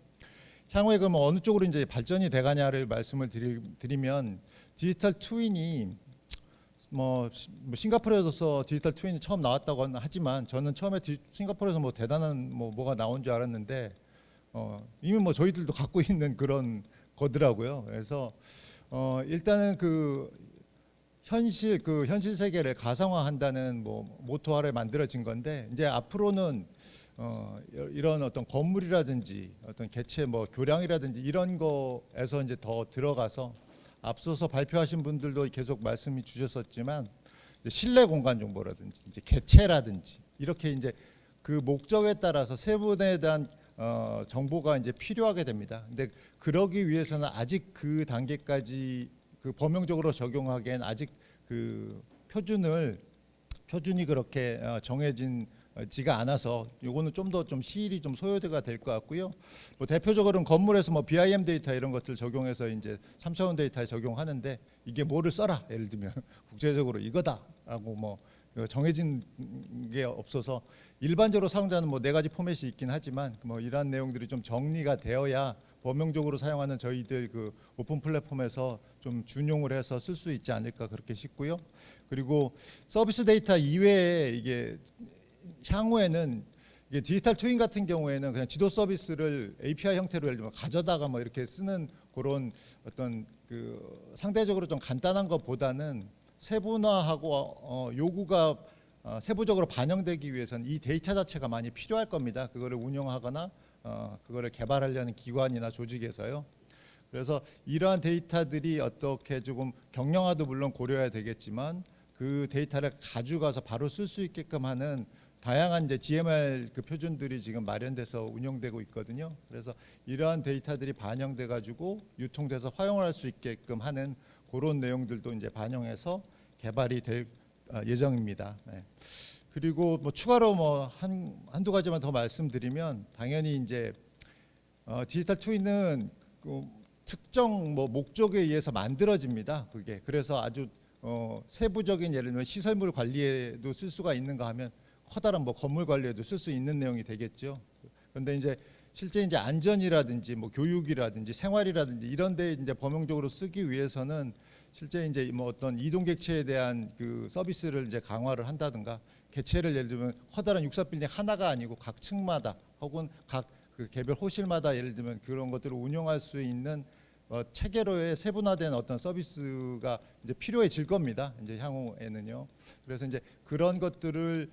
향후에 그러면 어느 쪽으로 이제 발전이 돼가냐를 말씀을 드리면 디지털 트윈이 뭐 싱가포르에서 디지털 트윈이 처음 나왔다고 하지만 저는 처음에 싱가포르에서 뭐 대단한 뭐가 나온 줄 알았는데 이미 뭐 저희들도 갖고 있는 그런 거더라고요. 그래서 일단은 그 현실 세계를 가상화한다는 뭐 모토 아래 만들어진 건데 이제 앞으로는 이런 어떤 건물이라든지 어떤 개체 뭐 교량이라든지 이런 거에서 이제 더 들어가서 앞서서 발표하신 분들도 계속 말씀이 주셨었지만 실내 공간 정보라든지 이제 개체라든지 이렇게 이제 그 목적에 따라서 세분에 대한 정보가 이제 필요하게 됩니다. 근데 그러기 위해서는 아직 그 단계까지 그 범용적으로 적용하기엔 아직 그 표준이 그렇게 정해지가 않아서 요거는 좀 더 좀 시일이 좀 소요가 될 것 같고요. 뭐 대표적으로는 건물에서 뭐 BIM 데이터 이런 것들 적용해서 이제 3차원 데이터에 적용하는데 이게 뭐를 써라 예를 들면 국제적으로 이거다라고 뭐 정해진 게 없어서 일반적으로 사용자는 뭐 4가지 포맷이 있긴 하지만 뭐 이러한 내용들이 좀 정리가 되어야 범용적으로 사용하는 저희들 그 오픈 플랫폼에서 좀 준용을 해서 쓸 수 있지 않을까 그렇게 싶고요. 그리고 서비스 데이터 이외에 이게 향후에는 이게 디지털 트윈 같은 경우에는 그냥 지도 서비스를 API 형태로 예를 들면 가져다가 뭐 이렇게 쓰는 그런 어떤 그 상대적으로 좀 간단한 것보다는 세분화하고 요구가 세부적으로 반영되기 위해서는 이 데이터 자체가 많이 필요할 겁니다. 그거를 운영하거나 그거를 개발하려는 기관이나 조직에서요. 그래서 이러한 데이터들이 어떻게 조금 경량화도 물론 고려해야 되겠지만 그 데이터를 가져가서 바로 쓸 수 있게끔 하는 다양한 이제 GMR 그 표준들이 지금 마련돼서 운영되고 있거든요. 그래서 이러한 데이터들이 반영돼 가지고 유통돼서 활용을 할 수 있게끔 하는 그런 내용들도 이제 반영해서 개발이 될 예정입니다. 네. 그리고 뭐 추가로 뭐 한두 가지만 더 말씀드리면 당연히 이제 디지털 트윈은 그 특정 뭐 목적에 의해서 만들어집니다. 그게 그래서 아주 세부적인 예를 들면 시설물 관리에도 쓸 수가 있는가 하면 커다란 뭐 건물 관리에도 쓸 수 있는 내용이 되겠죠. 그런데 이제 실제 이제 안전이라든지 뭐 교육이라든지 생활이라든지 이런 데 이제 범용적으로 쓰기 위해서는 실제 이제 뭐 어떤 이동 객체에 대한 그 서비스를 이제 강화를 한다든가 개체를 예를 들면 커다란 육사 빌딩 하나가 아니고 각 층마다 혹은 각 그 개별 호실마다 예를 들면 그런 것들을 운영할 수 있는 체계로의 세분화된 어떤 서비스가 이제 필요해질 겁니다. 이제 향후에는요. 그래서 이제 그런 것들을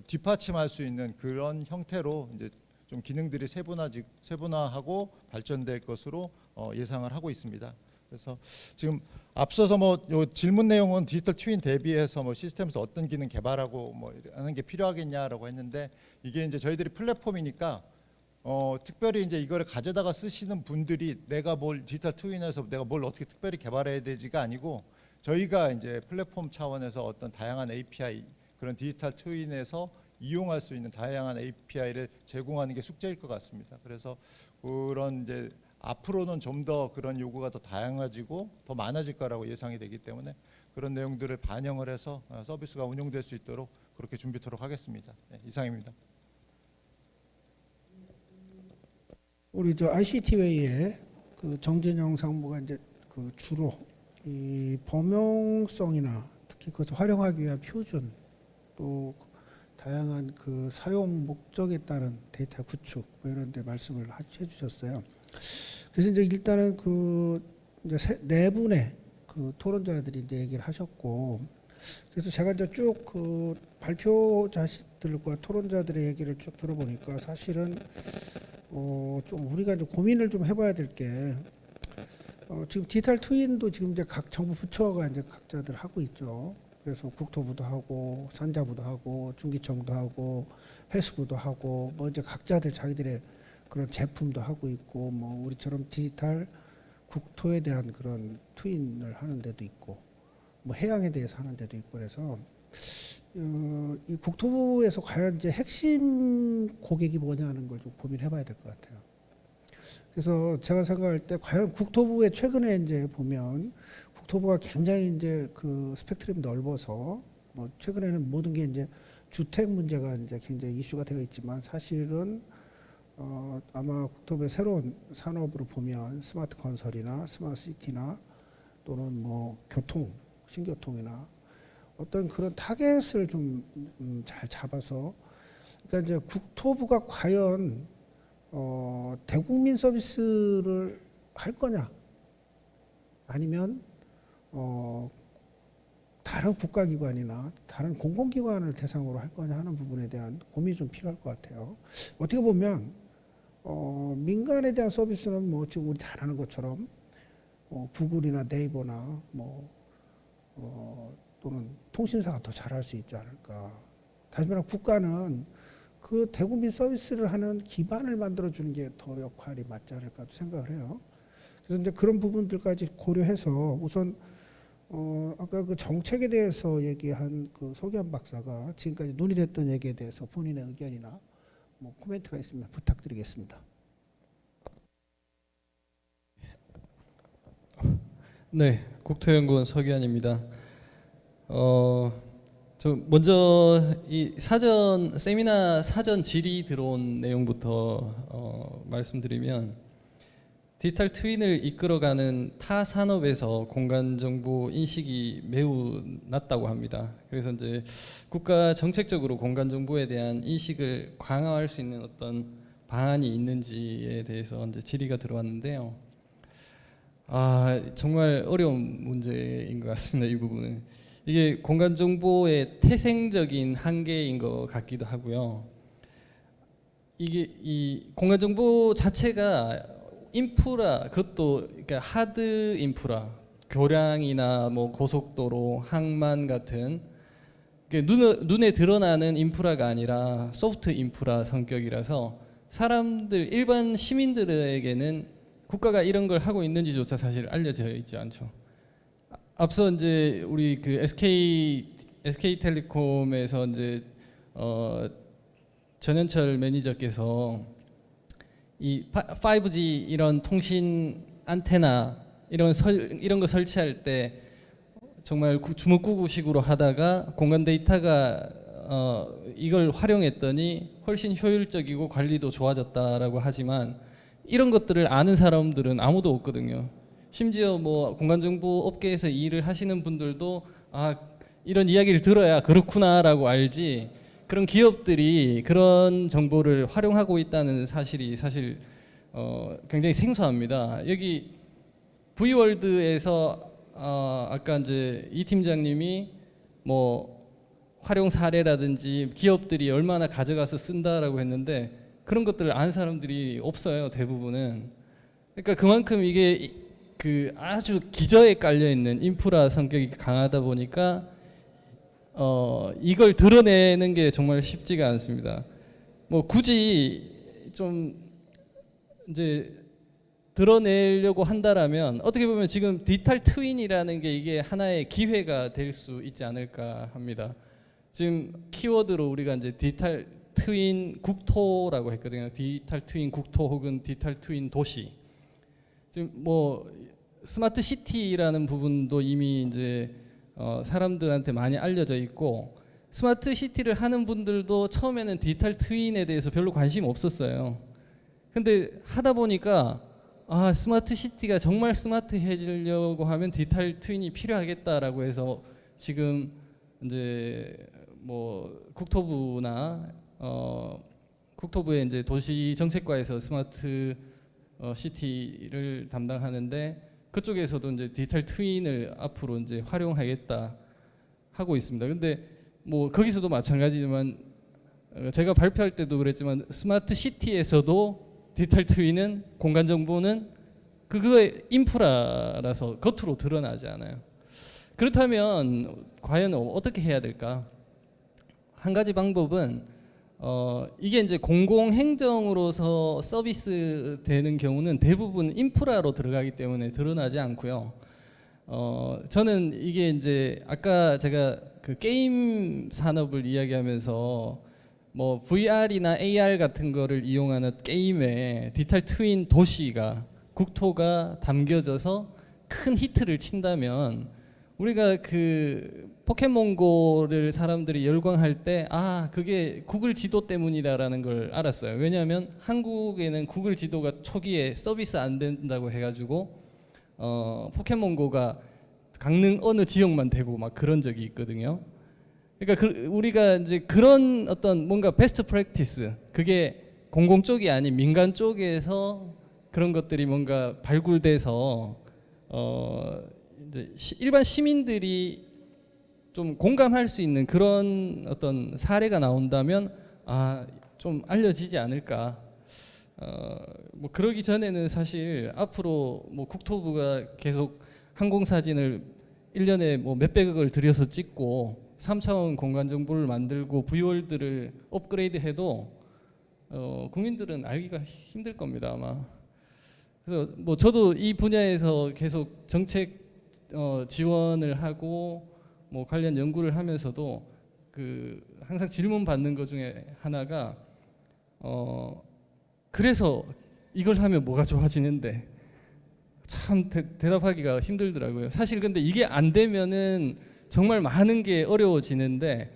뒷받침할 수 있는 그런 형태로 이제 좀 기능들이 세분화하고 발전될 것으로 예상을 하고 있습니다. 그래서 지금 앞서서 뭐 요 질문 내용은 디지털 트윈 대비해서 뭐 시스템에서 어떤 기능 개발하고 뭐 하는 게 필요하겠냐라고 했는데, 이게 이제 저희들이 플랫폼이니까 특별히 이제 이거를 가져다가 쓰시는 분들이 내가 뭘 디지털 트윈에서 내가 뭘 어떻게 특별히 개발해야 되지가 아니고, 저희가 이제 플랫폼 차원에서 어떤 다양한 API, 그런 디지털 트윈에서 이용할 수 있는 다양한 API를 제공하는 게 숙제일 것 같습니다. 그래서 그런 이제 앞으로는 좀 더 그런 요구가 더 다양해지고 더 많아질 거라고 예상이 되기 때문에 그런 내용들을 반영을 해서 서비스가 운영될 수 있도록 그렇게 준비토록 하겠습니다. 네, 이상입니다. 우리 저 ICT웨이의 그 정진영 상무가 이제 그 주로 이 범용성이나 특히 그것을 활용하기 위한 표준, 또 다양한 그 사용 목적에 따른 데이터 구축 뭐 이런 데 말씀을 해주셨어요. 그래서 이제 일단은 그 이제 네 분의 그 토론자들이 이제 얘기를 하셨고, 그래서 제가 이제 쭉 그 발표자들과 토론자들의 얘기를 쭉 들어보니까 사실은 좀 우리가 이제 고민을 좀 해봐야 될 게, 지금 디지털 트윈도 지금 이제 각 정부 부처가 이제 각자들 하고 있죠. 그래서 국토부도 하고 산자부도 하고 중기청도 하고 해수부도 하고 뭐 이제 각자들 자기들의 그런 제품도 하고 있고, 뭐 우리처럼 디지털 국토에 대한 그런 트윈을 하는 데도 있고, 뭐 해양에 대해서 하는 데도 있고, 그래서 이 국토부에서 과연 이제 핵심 고객이 뭐냐는 걸 좀 고민해봐야 될 것 같아요. 그래서 제가 생각할 때 과연 국토부에 최근에 이제 보면 국토부가 굉장히 이제 그 스펙트럼이 넓어서, 뭐 최근에는 모든 게 이제 주택 문제가 이제 굉장히 이슈가 되어 있지만, 사실은 아마 국토부의 새로운 산업으로 보면 스마트 건설이나 스마트 시티나 또는 뭐 교통, 신교통이나 어떤 그런 타겟을 좀 잘 잡아서, 그러니까 이제 국토부가 과연 대국민 서비스를 할 거냐, 아니면 다른 국가기관이나 다른 공공기관을 대상으로 할 거냐 하는 부분에 대한 고민이 좀 필요할 것 같아요. 어떻게 보면 민간에 대한 서비스는 뭐 지금 우리 잘 아는 것처럼 구글이나 네이버나 뭐 또는 통신사가 더 잘할 수 있지 않을까. 다시 말하면 국가는 그 대국민 서비스를 하는 기반을 만들어주는 게 더 역할이 맞지 않을까 생각을 해요. 그래서 이제 그런 부분들까지 고려해서 우선 아까 그 정책에 대해서 얘기한 그 소기환 박사가 지금까지 논의됐던 얘기에 대해서 본인의 의견이나 뭐 코멘트가 있으면 부탁드리겠습니다. 네, 국토연구원 서기환입니다. 저 먼저 이 세미나 사전 질의 들어온 내용부터 말씀드리면, 디지털 트윈을 이끌어가는 타 산업에서 공간 정보 인식이 매우 낮다고 합니다. 그래서 이제 국가 정책적으로 공간 정보에 대한 인식을 강화할 수 있는 어떤 방안이 있는지에 대해서 이제 질의가 들어왔는데요. 정말 어려운 문제인 것 같습니다. 이 부분은 이게 공간 정보의 태생적인 한계인 것 같기도 하고요. 이게 이 공간 정보 자체가 인프라, 그것도 그러니까 하드 인프라, 교량이나 뭐 고속도로, 항만 같은 눈에 드러나는 인프라가 아니라 소프트 인프라 성격이라서 사람들, 일반 시민들에게는 국가가 이런 걸 하고 있는지조차 사실 알려져 있지 않죠. 앞서 이제 우리 그 SK텔레콤에서 이제 전현철 매니저께서 이 5G 이런 통신 안테나 이런 거 설치할 때 정말 주먹구구식으로 하다가 공간 데이터가 이걸 활용했더니 훨씬 효율적이고 관리도 좋아졌다라고 하지만, 이런 것들을 아는 사람들은 아무도 없거든요. 심지어 뭐 공간정보 업계에서 일을 하시는 분들도 이런 이야기를 들어야 그렇구나라고 알지, 그런 기업들이 그런 정보를 활용하고 있다는 사실이 사실 굉장히 생소합니다. 여기 V월드에서 아까 이제 이 팀장님이 뭐 활용 사례라든지 기업들이 얼마나 가져가서 쓴다라고 했는데, 그런 것들을 아는 사람들이 없어요, 대부분은. 그러니까 그만큼 이게 그 아주 기저에 깔려 있는 인프라 성격이 강하다 보니까 이걸 드러내는 게 정말 쉽지가 않습니다. 뭐 굳이 좀 이제 드러내려고 한다라면 어떻게 보면 지금 디지털 트윈이라는 게 이게 하나의 기회가 될 수 있지 않을까 합니다. 지금 키워드로 우리가 이제 디지털 트윈 국토라고 했거든요. 디지털 트윈 국토 혹은 디지털 트윈 도시. 지금 뭐 스마트 시티라는 부분도 이미 이제 사람들한테 많이 알려져 있고, 스마트 시티를 하는 분들도 처음에는 디지털 트윈에 대해서 별로 관심 없었어요. 근데 하다 보니까 스마트 시티가 정말 스마트해지려고 하면 디지털 트윈이 필요하겠다라고 해서 지금 이제 뭐 국토부의 이제 도시 정책과에서 스마트 시티를 담당하는데, 그쪽에서도 이제 디지털 트윈을 앞으로 이제 활용하겠다 하고 있습니다. 근데 뭐 거기서도 마찬가지지만 제가 발표할 때도 그랬지만 스마트 시티에서도 디지털 트윈은 공간 정보는 그거의 인프라라서 겉으로 드러나지 않아요. 그렇다면 과연 어떻게 해야 될까? 한 가지 방법은 이게 이제 공공행정으로서 서비스 되는 경우는 대부분 인프라로 들어가기 때문에 드러나지 않고요. 저는 이게 이제 아까 제가 그 게임 산업을 이야기하면서 뭐 VR이나 AR 같은 거를 이용하는 게임에 디지털 트윈 도시가 국토가 담겨져서 큰 히트를 친다면, 우리가 그 포켓몬고를 사람들이 열광할 때 그게 구글 지도 때문이다라는 걸 알았어요. 왜냐하면 한국에는 구글 지도가 초기에 서비스 안 된다고 해가지고 포켓몬고가 강릉 어느 지역만 되고 막 그런 적이 있거든요. 그러니까 우리가 이제 그런 어떤 뭔가 베스트 프랙티스, 그게 공공 쪽이 아닌 민간 쪽에서 그런 것들이 뭔가 발굴돼서 이제 일반 시민들이 좀 공감할 수 있는 그런 어떤 사례가 나온다면 좀 알려지지 않을까. 뭐 그러기 전에는 사실 앞으로 뭐 국토부가 계속 항공사진을 1년에 뭐 몇백억을 들여서 찍고 3차원 공간 정보를 만들고 V월드를 업그레이드해도 국민들은 알기가 힘들 겁니다, 아마. 그래서 뭐 저도 이 분야에서 계속 정책 지원을 하고 뭐 관련 연구를 하면서도 그 항상 질문 받는 것 중에 하나가 그래서 이걸 하면 뭐가 좋아지는데, 참 대답하기가 힘들더라고요. 사실 근데 이게 안 되면은 정말 많은 게 어려워지는데,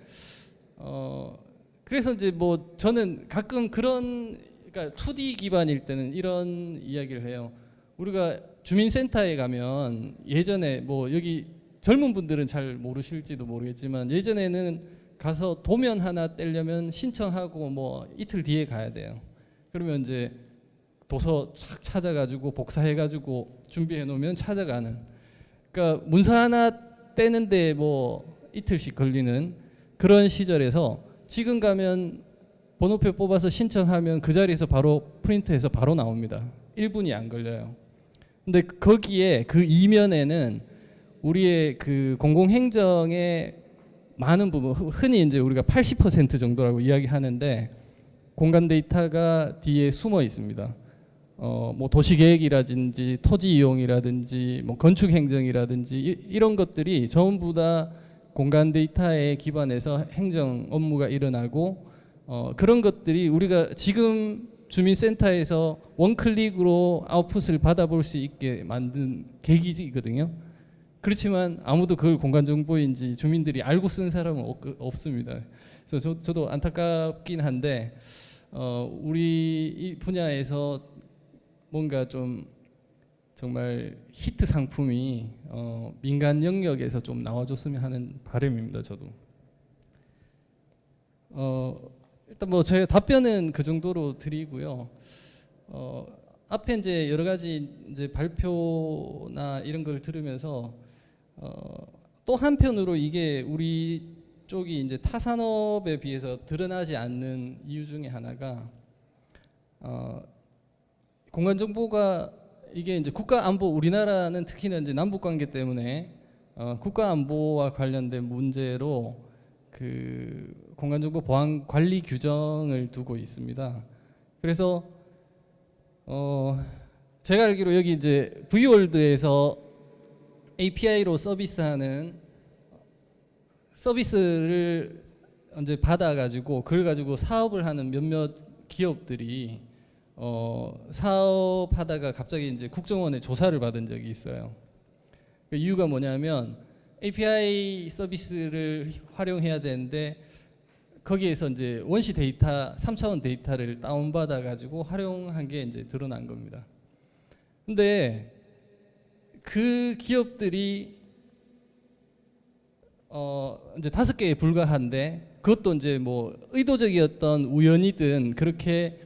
그래서 이제 뭐 저는 가끔 그러니까 2D 기반일 때는 이런 이야기를 해요. 우리가 주민센터에 가면 예전에 뭐 여기 젊은 분들은 잘 모르실지도 모르겠지만 예전에는 가서 도면 하나 떼려면 신청하고 뭐 이틀 뒤에 가야 돼요. 그러면 이제 도서 착 찾아가지고 복사해가지고 준비해 놓으면 찾아가는, 그러니까 문서 하나 떼는데 뭐 이틀씩 걸리는 그런 시절에서 지금 가면 번호표 뽑아서 신청하면 그 자리에서 바로 프린트해서 바로 나옵니다. 1분이 안 걸려요. 근데 거기에 그 이면에는 우리의 그 공공행정의 많은 부분, 흔히 이제 우리가 80% 정도라고 이야기하는데 공간 데이터가 뒤에 숨어 있습니다. 뭐 도시계획이라든지 토지 이용이라든지 뭐 건축행정이라든지 이런 것들이 전부 다 공간 데이터에 기반해서 행정 업무가 일어나고, 그런 것들이 우리가 지금 주민센터에서 원클릭으로 아웃풋을 받아볼 수 있게 만든 계기이거든요. 그렇지만 아무도 그걸 공간정보인지 주민들이 알고 쓴 사람은 없습니다. 그래서 저도 안타깝긴 한데 우리 이 분야에서 뭔가 좀 정말 히트 상품이 민간 영역에서 좀 나와줬으면 하는 바람입니다. 저도. 일단 뭐 제 답변은 그 정도로 드리고요. 앞에 이제 여러 가지 이제 발표나 이런 걸 들으면서 또 한편으로 이게 우리 쪽이 이제 타 산업에 비해서 드러나지 않는 이유 중에 하나가 공간 정보가 이게 이제 국가 안보, 우리나라는 특히나 이제 남북 관계 때문에 국가 안보와 관련된 문제로 그 공간정보 보안 관리 규정을 두고 있습니다. 그래서 제가 알기로 여기 이제 V월드에서 API로 서비스하는 서비스를 이제 받아가지고 그걸 가지고 사업을 하는 몇몇 기업들이 사업하다가 갑자기 이제 국정원에 조사를 받은 적이 있어요. 그 이유가 뭐냐면 API 서비스를 활용해야 되는데 거기에서 이제 원시 데이터, 3차원 데이터를 다운받아 가지고 활용한 게 이제 드러난 겁니다. 근데 그 기업들이 이제 5개에 불과한데 그것도 이제 뭐 의도적이었던 우연이든 그렇게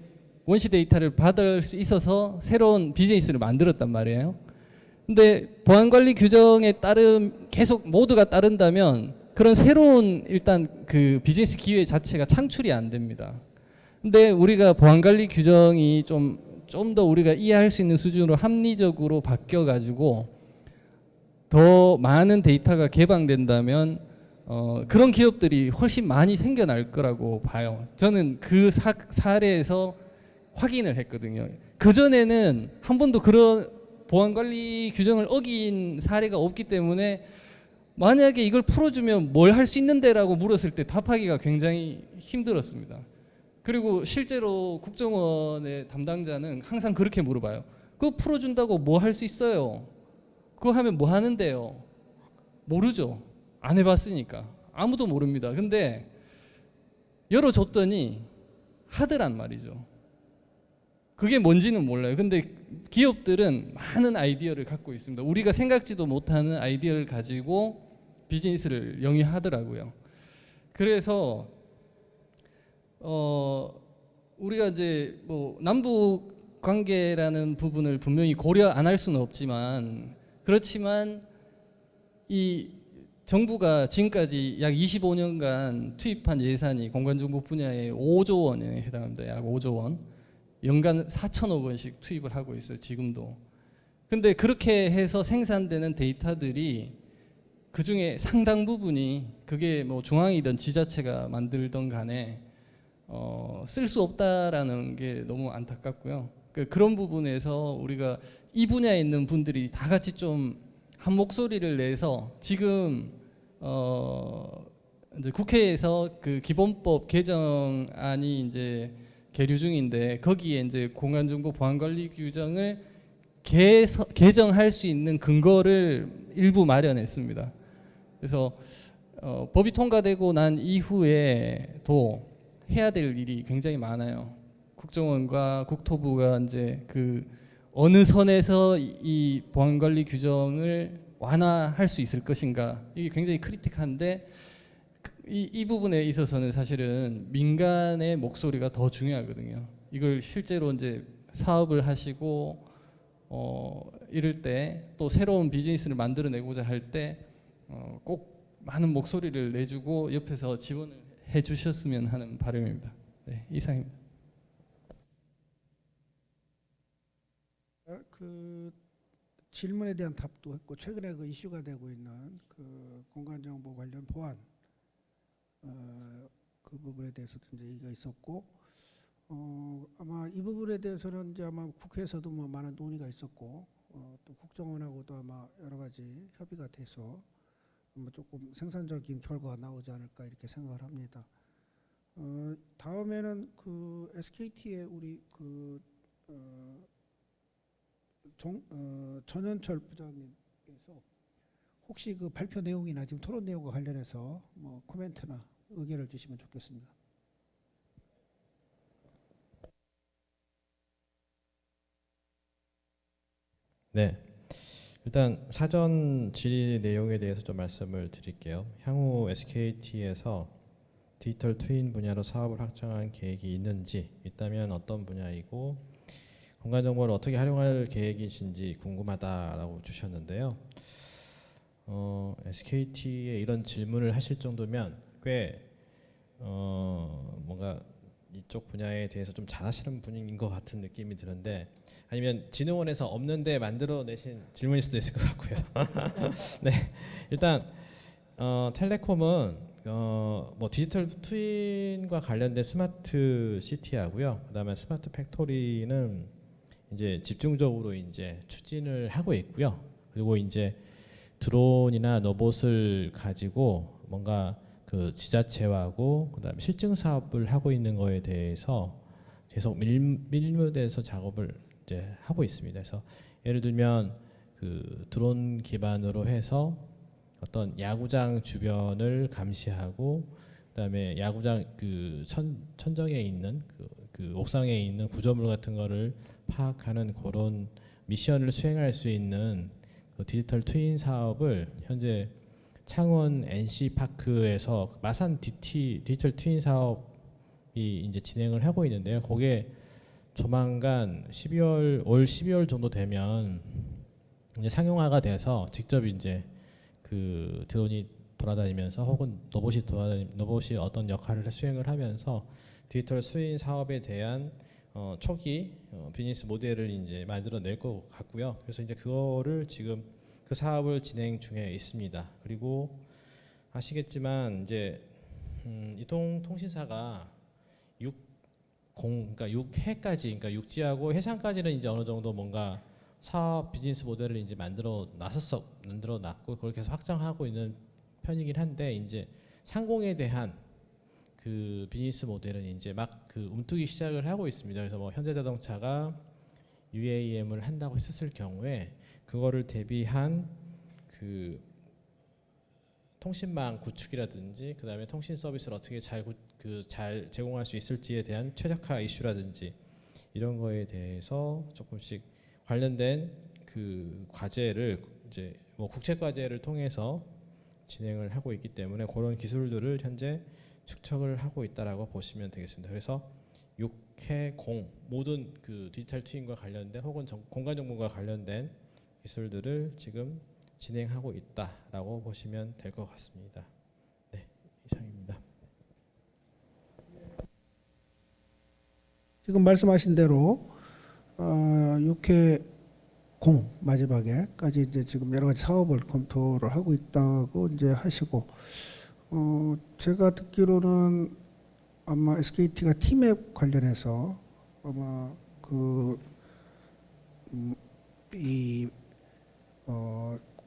원시 데이터를 받을 수 있어서 새로운 비즈니스를 만들었단 말이에요. 근데 보안관리 규정에 따른 계속 모두가 따른다면 그런 새로운 일단 그 비즈니스 기회 자체가 창출이 안 됩니다. 근데 우리가 보안관리 규정이 좀 더 우리가 이해할 수 있는 수준으로 합리적으로 바뀌어 가지고 더 많은 데이터가 개방된다면 그런 기업들이 훨씬 많이 생겨날 거라고 봐요. 저는 그 사례에서 확인을 했거든요. 그전에는 한 번도 그런 보안관리 규정을 어긴 사례가 없기 때문에 만약에 이걸 풀어주면 뭘 할 수 있는데라고 물었을 때 답하기가 굉장히 힘들었습니다. 그리고 실제로 국정원의 담당자는 항상 그렇게 물어봐요. 그거 풀어준다고 뭐 할 수 있어요? 그거 하면 뭐 하는데요? 모르죠. 안 해봤으니까. 아무도 모릅니다. 근데 열어줬더니 하더란 말이죠. 그게 뭔지는 몰라요. 근데 기업들은 많은 아이디어를 갖고 있습니다. 우리가 생각지도 못하는 아이디어를 가지고 비즈니스를 영위하더라고요. 그래서 우리가 이제 뭐 남북 관계라는 부분을 분명히 고려 안 할 수는 없지만 그렇지만 이 정부가 지금까지 약 25년간 투입한 예산이 공간정보 분야에 5조 원에 해당합니다. 약 5조 원. 연간 4천억 원씩 투입을 하고 있어요. 지금도. 근데 그렇게 해서 생산되는 데이터들이 그중에 상당 부분이 그게 뭐 중앙이든 지자체가 만들던 간에 쓸 수 없다라는 게 너무 안타깝고요. 그런 부분에서 우리가 이 분야에 있는 분들이 다 같이 좀 한 목소리를 내서 지금 이제 국회에서 그 기본법 개정안이 이제 계류 중인데 거기에 이제 공간정보 보안관리 규정을 개정할 수 있는 근거를 일부 마련했습니다. 그래서 법이 통과되고 난 이후에도 해야 될 일이 굉장히 많아요. 국정원과 국토부가 이제 그 어느 선에서 이 보안관리 규정을 완화할 수 있을 것인가 이게 굉장히 크리티컬한데 이 부분에 있어서는 사실은 민간의 목소리가 더 중요하거든요. 이걸 실제로 이제 사업을 하시고 이럴 때 또 새로운 비즈니스를 만들어내고자 할 때 꼭 많은 목소리를 내주고 옆에서 지원을 해주셨으면 하는 바람입니다. 네, 이상입니다. 그 질문에 대한 답도 했고 최근에 그 이슈가 되고 있는 그 공간정보 관련 보안 그 부분에 대해서도 이제 얘기가 있었고 아마 이 부분에 대해서는 이제 아마 국회에서도 뭐 많은 논의가 있었고 또 국정원하고도 아마 여러 가지 협의가 돼서 뭐 조금 생산적인 결과가 나오지 않을까 이렇게 생각을 합니다. 다음에는 그 SKT의 우리 그 전현철 부장님께서 혹시 그 발표 내용이나 지금 토론 내용과 관련해서 뭐 코멘트나 의견을 주시면 좋겠습니다. 네, 일단 사전 질의 내용에 대해서 좀 말씀을 드릴게요. 향후 SKT에서 디지털 트윈 분야로 사업을 확장할 계획이 있는지, 있다면 어떤 분야이고 공간 정보를 어떻게 활용할 계획이신지 궁금하다라고 주셨는데요. SKT에 이런 질문을 하실 정도면 꽤 뭔가 이쪽 분야에 대해서 좀 잘하시는 분인 것 같은 느낌이 드는데, 아니면 진흥원에서 없는데 만들어내신 질문일 수도 있을 것 같고요. 네, 일단 텔레콤은 뭐 디지털 트윈과 관련된 스마트 시티하고요. 그다음에 스마트 팩토리는 이제 집중적으로 이제 추진을 하고 있고요. 그리고 이제 드론이나 로봇을 가지고 뭔가 그 지자체하고 그다음에 실증 사업을 하고 있는 거에 대해서 계속 밀묘돼서 작업을 이제 하고 있습니다. 그래서 예를 들면 그 드론 기반으로 해서 어떤 야구장 주변을 감시하고, 그다음에 야구장 그 천정에 있는 그 옥상에 있는 구조물 같은 거를 파악하는 그런 미션을 수행할 수 있는 그 디지털 트윈 사업을 현재 창원 NC파크에서 마산 디지털 트윈 사업이 이제 진행을 하고 있는데요. 그게 조만간 올 12월 정도 되면 이제 상용화가 돼서 직접 이제 그 드론이 돌아다니면서 혹은 로봇이 어떤 역할을 수행을 하면서 디지털 트윈 사업에 대한 초기 비즈니스 모델을 이제 만들어낼 것 같고요. 그래서 이제 그거를 지금 그 사업을 진행 중에 있습니다. 그리고 아시겠지만 이제 이통통신사가 그러니까 6해까지, 그러니까 육지하고 해상까지는 이제 어느 정도 뭔가 사업 비즈니스 모델을 이제 만들어 놨고 그걸 계속 확장하고 있는 편이긴 한데, 이제 상공에 대한 그 비즈니스 모델은 이제 막 그 움트기 시작을 하고 있습니다. 그래서 뭐 현대자동차가 UAM을 한다고 했을 경우에 그거를 대비한 그 통신망 구축이라든지, 그다음에 통신 서비스를 어떻게 잘 제공할 수 있을지에 대한 최적화 이슈라든지 이런 거에 대해서 조금씩 관련된 그 과제를 이제 뭐 국책 과제를 통해서 진행을 하고 있기 때문에 그런 기술들을 현재 축적을 하고 있다라고 보시면 되겠습니다. 그래서 6해0 모든 그 디지털 트윈과 관련된 혹은 공간 정보과 관련된 기술들을 지금 진행하고 있다라고 보시면 될 것 같습니다. 네, 이상입니다. 지금 말씀하신 대로 6회 0 마지막에까지 이제 지금 여러 가지 사업을 검토를 하고 있다고 이제 하시고, 제가 듣기로는 아마 SKT가 T맵 관련해서 아마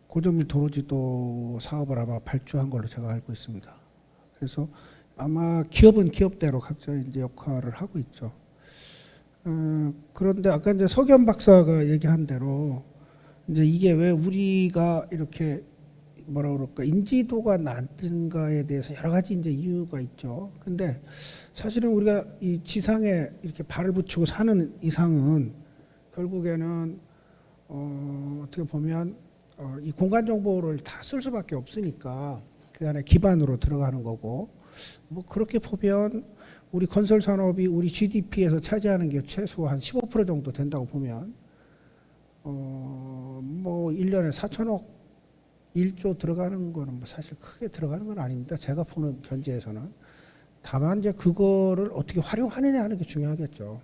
고정밀 도로지도 사업을 아마 발주한 걸로 제가 알고 있습니다. 그래서 아마 기업은 기업대로 각자 이제 역할을 하고 있죠. 그런데 아까 이제 석연 박사가 얘기한 대로 이제 이게 왜 우리가 이렇게 뭐라 그럴까 인지도가 낮은가에 대해서 여러 가지 이제 이유가 있죠. 근데 사실은 우리가 이 지상에 이렇게 발을 붙이고 사는 이상은 결국에는 어떻게 보면 이 공간 정보를 다 쓸 수밖에 없으니까 그 안에 기반으로 들어가는 거고, 뭐 그렇게 보면 우리 건설 산업이 우리 GDP에서 차지하는 게 최소 한 15% 정도 된다고 보면 뭐 1년에 4천억 1조 들어가는 거는 뭐 사실 크게 들어가는 건 아닙니다. 제가 보는 견지에서는. 다만 이제 그거를 어떻게 활용하느냐 하는 게 중요하겠죠.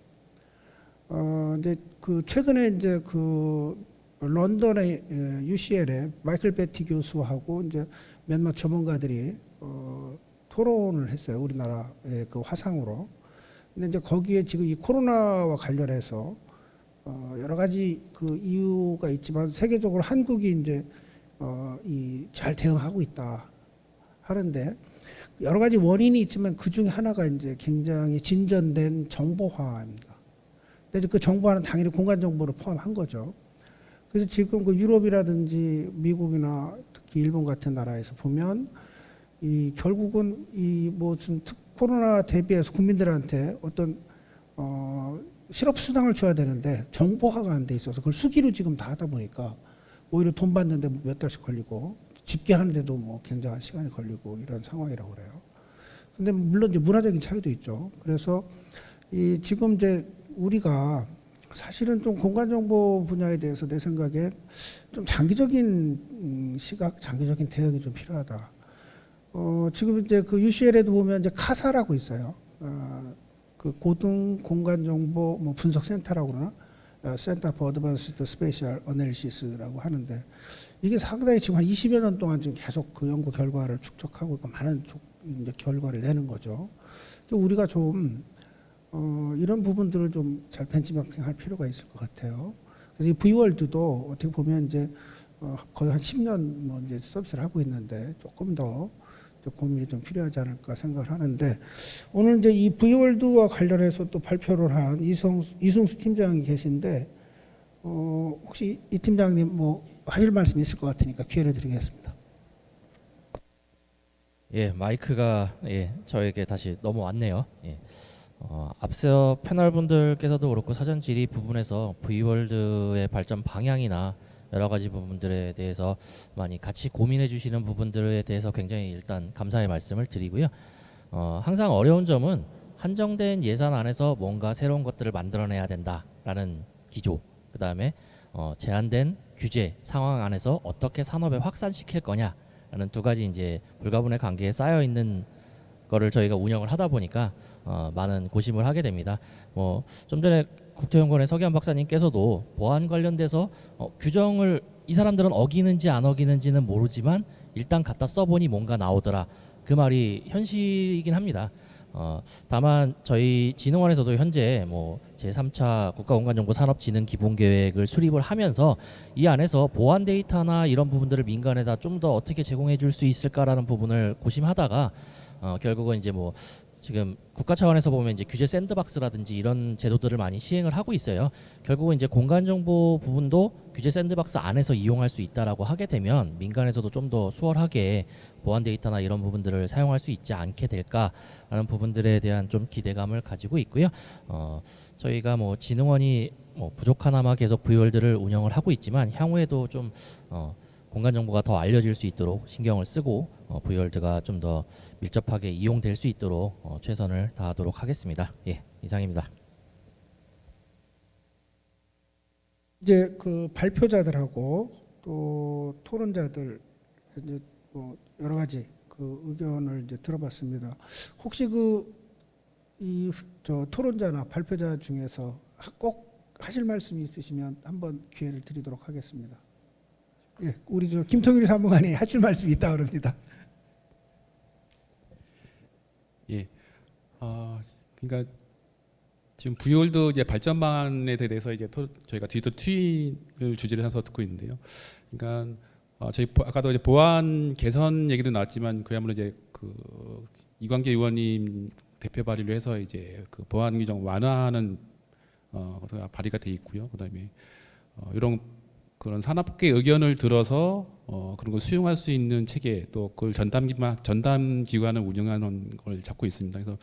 이제 그 최근에 이제 그 런던의 UCL의 마이클 베티 교수하고 이제 몇몇 전문가들이 토론을 했어요. 우리나라의 그 화상으로. 근데 이제 거기에 지금 이 코로나와 관련해서 여러 가지 그 이유가 있지만 세계적으로 한국이 이제 잘 대응하고 있다 하는데, 여러 가지 원인이 있지만 그 중에 하나가 이제 굉장히 진전된 정보화입니다. 근데 그 정보화는 당연히 공간 정보를 포함한 거죠. 그래서 지금 그 유럽이라든지 미국이나 특히 일본 같은 나라에서 보면 이 결국은 이 무슨 코로나 대비해서 국민들한테 어떤 실업 수당을 줘야 되는데 정보화가 안 돼 있어서 그걸 수기로 지금 다 하다 보니까 오히려 돈 받는데 몇 달씩 걸리고 집계하는데도 뭐 굉장한 시간이 걸리고 이런 상황이라고 그래요. 근데 물론 이제 문화적인 차이도 있죠. 그래서 이 지금 이제 우리가 사실은 좀 공간정보 분야에 대해서 내 생각에 좀 장기적인 시각, 장기적인 대응이 좀 필요하다. 지금 이제 그 UCL에도 보면 이제 카사라고 있어요. 그 고등 공간 정보 뭐 분석 센터라고 그러나 센터 for Advanced Spatial Analysis라고 하는데 이게 상당히 지금 한 20여 년 동안 지금 계속 그 연구 결과를 축적하고 있고 많은 이제 결과를 내는 거죠. 우리가 좀 이런 부분들을 좀 잘 벤치마킹할 필요가 있을 것 같아요. 그래서 이 V월드도 어떻게 보면 이제 거의 한 10년 뭐 이제 서비스를 하고 있는데 조금 더 고민이 좀 필요하지 않을까 생각을 하는데 오늘 이제 이 V월드와 관련해서 또 발표를 한 이승수 팀장이 계신데 혹시 이 팀장님 뭐 하실 말씀 있을 것 같으니까 기회를 드리겠습니다. 예, 마이크가 저에게 다시 넘어왔네요. 앞서 패널분들께서도 그렇고 사전 질의 부분에서 V월드의 발전 방향이나 여러 가지 부분들에 대해서 많이 같이 고민해 주시는 부분들에 대해서 굉장히 일단 감사의 말씀을 드리고요. 항상 어려운 점은 한정된 예산 안에서 뭔가 새로운 것들을 만들어내야 된다라는 기조, 그 다음에 제한된 규제 상황 안에서 어떻게 산업에 확산시킬 거냐라는 두 가지 이제 불가분의 관계에 쌓여 있는 거를 저희가 운영을 하다 보니까 많은 고심을 하게 됩니다. 좀 전에 국토연구원의 서기환 박사님께서도 보안 관련돼서 규정을 이 사람들은 어기는지 안 어기는지는 모르지만 일단 갖다 써보니 뭔가 나오더라. 그 말이 현실이긴 합니다. 다만 저희 진흥원에서도 현재 제3차 국가공간정보산업진흥기본계획을 수립을 하면서 이 안에서 보안 데이터나 이런 부분들을 민간에다 좀 더 어떻게 제공해 줄 수 있을까라는 부분을 고심하다가 결국은 이제 지금 국가 차원에서 보면 이제 규제 샌드박스라든지 이런 제도들을 많이 시행을 하고 있어요. 결국은 이제 공간 정보 부분도 규제 샌드박스 안에서 이용할 수 있다라고 하게 되면 민간에서도 좀 더 수월하게 보안 데이터나 이런 부분들을 사용할 수 있지 않게 될까라는 부분들에 대한 좀 기대감을 가지고 있고요. 저희가 진흥원이 부족하나마 계속 V월드를 운영을 하고 있지만 향후에도 좀 공간 정보가 더 알려질 수 있도록 신경을 쓰고 V월드가 좀 더 밀접하게 이용될 수 있도록 최선을 다하도록 하겠습니다. 예, 이상입니다. 이제 그 발표자들하고 또 토론자들 이제 여러 가지 그 의견을 이제 들어봤습니다. 혹시 저 토론자나 발표자 중에서 꼭 하실 말씀이 있으시면 한번 기회를 드리도록 하겠습니다. 예, 우리 저 김통일 사무관이 하실 말씀이 있다 그럽니다. 예. 그러니까 지금 V월드 이제 발전 방안에 대해서 이제 저희가 디지털 트윈을 주제로 해서 듣고 있는데요. 그러니까 저희 아까도 이제 보안 개선 얘기도 나왔지만 그야말로 이제 그 이광재 의원님 대표 발의로 해서 이제 그 보안 규정 완화하는 발의가 돼 있고요. 그다음에 이런 그런 산업계 의견을 들어서 그런 걸 수용할 수 있는 체계 또 그걸 전담 기관을 운영하는 걸 잡고 있습니다. 그래서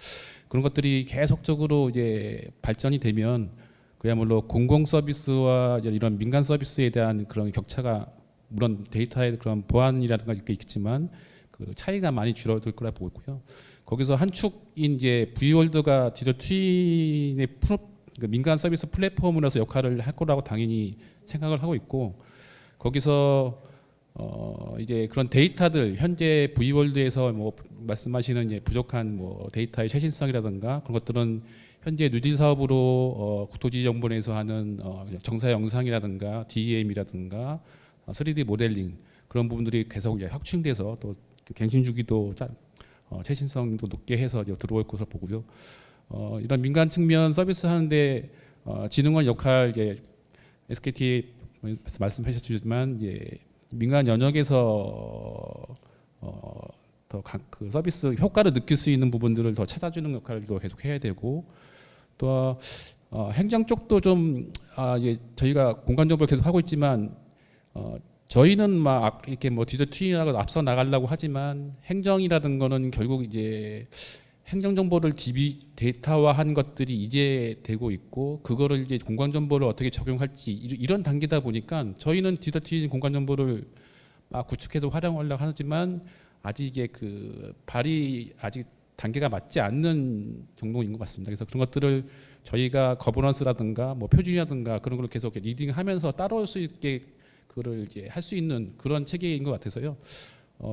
그런 것들이 계속적으로 이제 발전이 되면 그야말로 공공 서비스와 이런 민간 서비스에 대한 그런 격차가 물론 데이터의 그런 보안이라든가 이렇게 있겠지만 그 차이가 많이 줄어들 거라 보고 있고요. 거기서 한 축인 이제 V월드가 디지털 트윈의 민간 서비스 플랫폼으로서 역할을 할 거라고 당연히 생각을 하고 있고 거기서 이제 그런 데이터들 현재 V월드에서 말씀하시는 이제 부족한 데이터의 최신성이라든가 그런 것들은 현재 누질 사업으로 국토지정본에서 하는 정사 영상이라든가 DEM이라든가 3D 모델링 그런 부분들이 계속 확충돼서 또 갱신 주기도 최신성도 높게 해서 들어올 것으로 보고요. 이런 민간 측면 서비스 하는데 진흥원 역할 이제 SKT 말씀하셨지만 이제 민간 영역에서 더 그 서비스 효과를 느낄 수 있는 부분들을 더 찾아주는 역할도 계속 해야 되고 또 행정 쪽도 좀 이제 저희가 공간 정보를 계속 하고 있지만 저희는 막 이렇게 디지털 트윈이라고 앞서 나가려고 하지만 행정이라든 거는 결국 이제 행정 정보를 데이터화한 것들이 이제 되고 있고 그거를 이제 공간 정보를 어떻게 적용할지 이런 단계다 보니까 저희는 디지털 트윈 공간 정보를 막 구축해서 활용하려고 하지만 아직 이게 그 발이 아직 단계가 맞지 않는 정도인 것 같습니다. 그래서 그런 것들을 저희가 거버넌스라든가 표준이라든가 그런 걸 계속 리딩하면서 따라올 수 있게 그거를 이제 할 수 있는 그런 체계인 것 같아서요.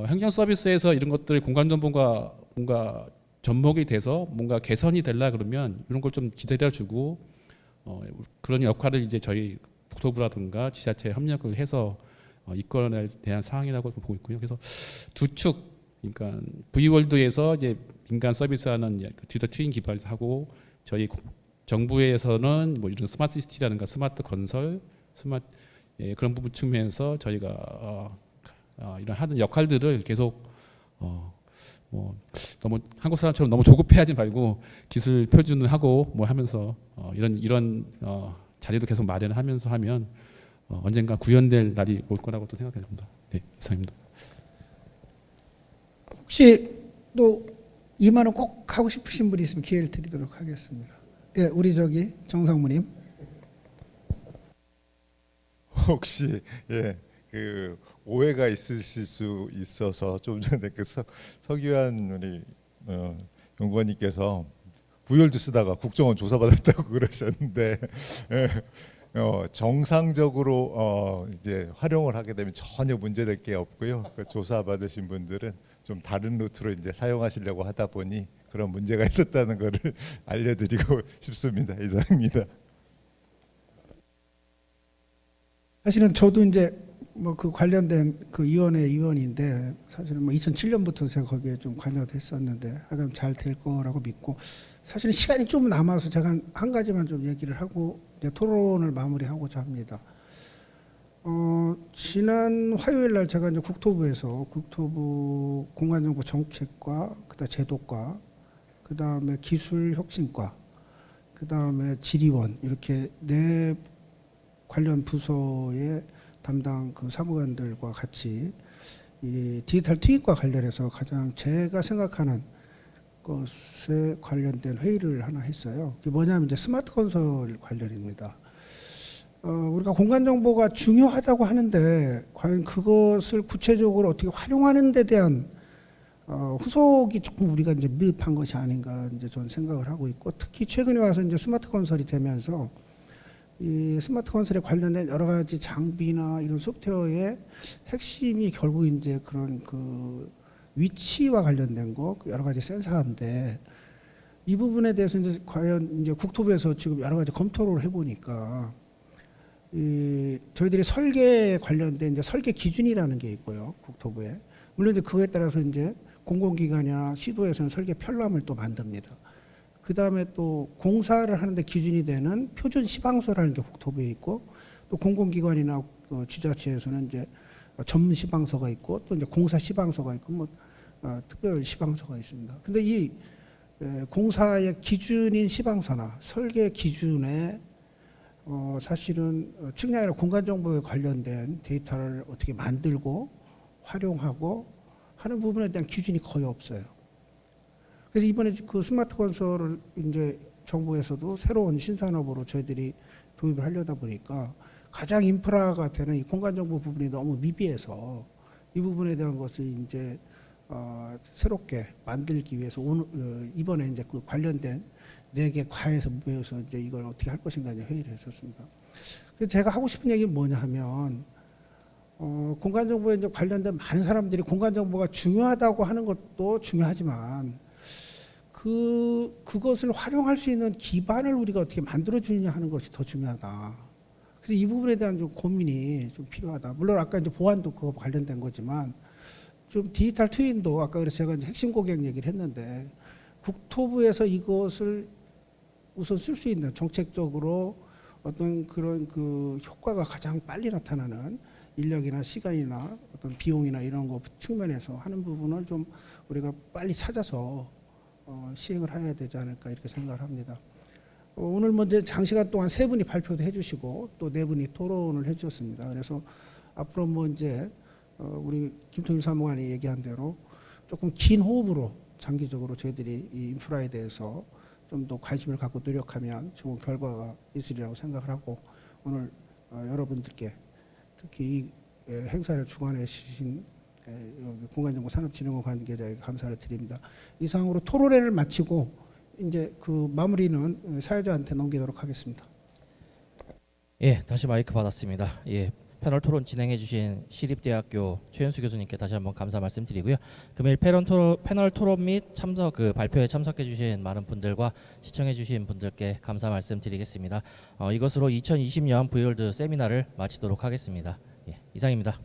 행정 서비스에서 이런 것들 공간 정보가 뭔가 접목이 돼서 뭔가 개선이 되려 그러면 이런 걸 좀 기다려주고 그런 역할을 이제 저희 국토부라든가 지자체에 협력을 해서 이권에 대한 사항이라고 보고 있고요. 그래서 두 축, 그러니까 V월드에서 이제 민간 서비스하는 디지털 트윈 기반에서 하고 저희 정부에서는 뭐 이런 스마트 시티라든가 스마트 건설, 그런 부분 측면에서 저희가 이런 하는 역할들을 계속 뭐 너무 한국 사람처럼 너무 조급해하지 말고 기술 표준을 하고 뭐 하면서 이런 자리도 계속 마련하면서 하면 언젠가 구현될 날이 올 거라고 또 생각됩니다. 네, 이상입니다. 혹시 또 2만 원 꼭 하고 싶으신 분이 있으면 기회를 드리도록 하겠습니다. 예, 우리 저기 정상무님. 혹시 그 오해가 있으실 수 있어서 좀 전에 그 서기환 우리 연구원님께서 V월드 쓰다가 국정원 조사받았다고 그러셨는데 정상적으로 이제 활용을 하게 되면 전혀 문제될 게 없고요. 그 조사받으신 분들은 좀 다른 루트로 이제 사용하시려고 하다 보니 그런 문제가 있었다는 것을 알려드리고 싶습니다. 이상입니다. 사실은 저도 이제 뭐 그 관련된 그 위원회 위원인데 사실은 뭐 2007년부터 제가 거기에 좀 관여됐었는데 하여간 잘 될 거라고 믿고 사실은 시간이 좀 남아서 제가 한 가지만 좀 얘기를 하고 이제 토론을 마무리하고자 합니다. 지난 화요일 날 제가 이제 국토부 공간정보 정책과 그다음 제도과 그다음에 기술혁신과 그다음에 지리원 이렇게 네 관련 부서의 담당 그 사무관들과 같이 이 디지털 트윈과 관련해서 가장 제가 생각하는 것에 관련된 회의를 하나 했어요. 그게 뭐냐면 이제 스마트 건설 관련입니다. 우리가 공간 정보가 중요하다고 하는데 과연 그것을 구체적으로 어떻게 활용하는 데 대한 후속이 조금 우리가 이제 미흡한 것이 아닌가 이제 저는 생각을 하고 있고 특히 최근에 와서 이제 스마트 건설이 되면서 이 스마트 건설에 관련된 여러 가지 장비나 이런 소프트웨어의 핵심이 결국 이제 그런 그 위치와 관련된 거 여러 가지 센서인데 이 부분에 대해서 이제 과연 이제 국토부에서 지금 여러 가지 검토를 해보니까 저희들이 설계에 관련된 이제 설계 기준이라는 게 있고요 국토부에 물론 이제 그거에 따라서 이제 공공기관이나 시도에서는 설계 편람을 또 만듭니다. 그 다음에 또 공사를 하는데 기준이 되는 표준 시방서라는 게 국토부에 있고 또 공공기관이나 지자체에서는 이제 전문 시방서가 있고 또 이제 공사 시방서가 있고 뭐 특별 시방서가 있습니다. 근데 이 공사의 기준인 시방서나 설계 기준에 사실은 측량이나 아니라 공간 정보에 관련된 데이터를 어떻게 만들고 활용하고 하는 부분에 대한 기준이 거의 없어요. 그래서 이번에 그 스마트 건설을 이제 정부에서도 새로운 신산업으로 저희들이 도입을 하려다 보니까 가장 인프라가 되는 이 공간 정보 부분이 너무 미비해서 이 부분에 대한 것을 이제 새롭게 만들기 위해서 이번에 이제 그 관련된 4개 과에서 모여서 이제 이걸 어떻게 할 것인가 이제 회의를 했었습니다. 그래서 제가 하고 싶은 얘기는 뭐냐 하면 공간 정보에 이제 관련된 많은 사람들이 공간 정보가 중요하다고 하는 것도 중요하지만 그것을 활용할 수 있는 기반을 우리가 어떻게 만들어 주느냐 하는 것이 더 중요하다. 그래서 이 부분에 대한 좀 고민이 좀 필요하다. 물론 아까 이제 보안도 그거 관련된 거지만 좀 디지털 트윈도 아까 그래서 제가 이제 핵심 고객 얘기를 했는데 국토부에서 이것을 우선 쓸 수 있는 정책적으로 어떤 그런 그 효과가 가장 빨리 나타나는 인력이나 시간이나 어떤 비용이나 이런 거 측면에서 하는 부분을 좀 우리가 빨리 찾아서 시행을 해야 되지 않을까 이렇게 생각을 합니다. 오늘 먼저 장시간 동안 3분이 발표도 해주시고 또 4분이 토론을 해주셨습니다. 그래서 앞으로 뭐 이제 우리 김통일 사무관이 얘기한 대로 조금 긴 호흡으로 장기적으로 저희들이 이 인프라에 대해서 좀 더 관심을 갖고 노력하면 좋은 결과가 있으리라고 생각을 하고 오늘 여러분들께 특히 이 행사를 주관해 주신 공간정보산업진흥원 관계자에게 감사를 드립니다. 이상으로 토론회를 마치고 이제 그 마무리는 사회자한테 넘기도록 하겠습니다. 예, 다시 마이크 받았습니다. 예, 패널 토론 진행해주신 시립대학교 최현수 교수님께 다시 한번 감사 말씀드리고요. 금일 패널 토론 및 발표에 참석해주신 많은 분들과 시청해주신 분들께 감사 말씀드리겠습니다. 이것으로 2020년 V월드 세미나를 마치도록 하겠습니다. 예, 이상입니다.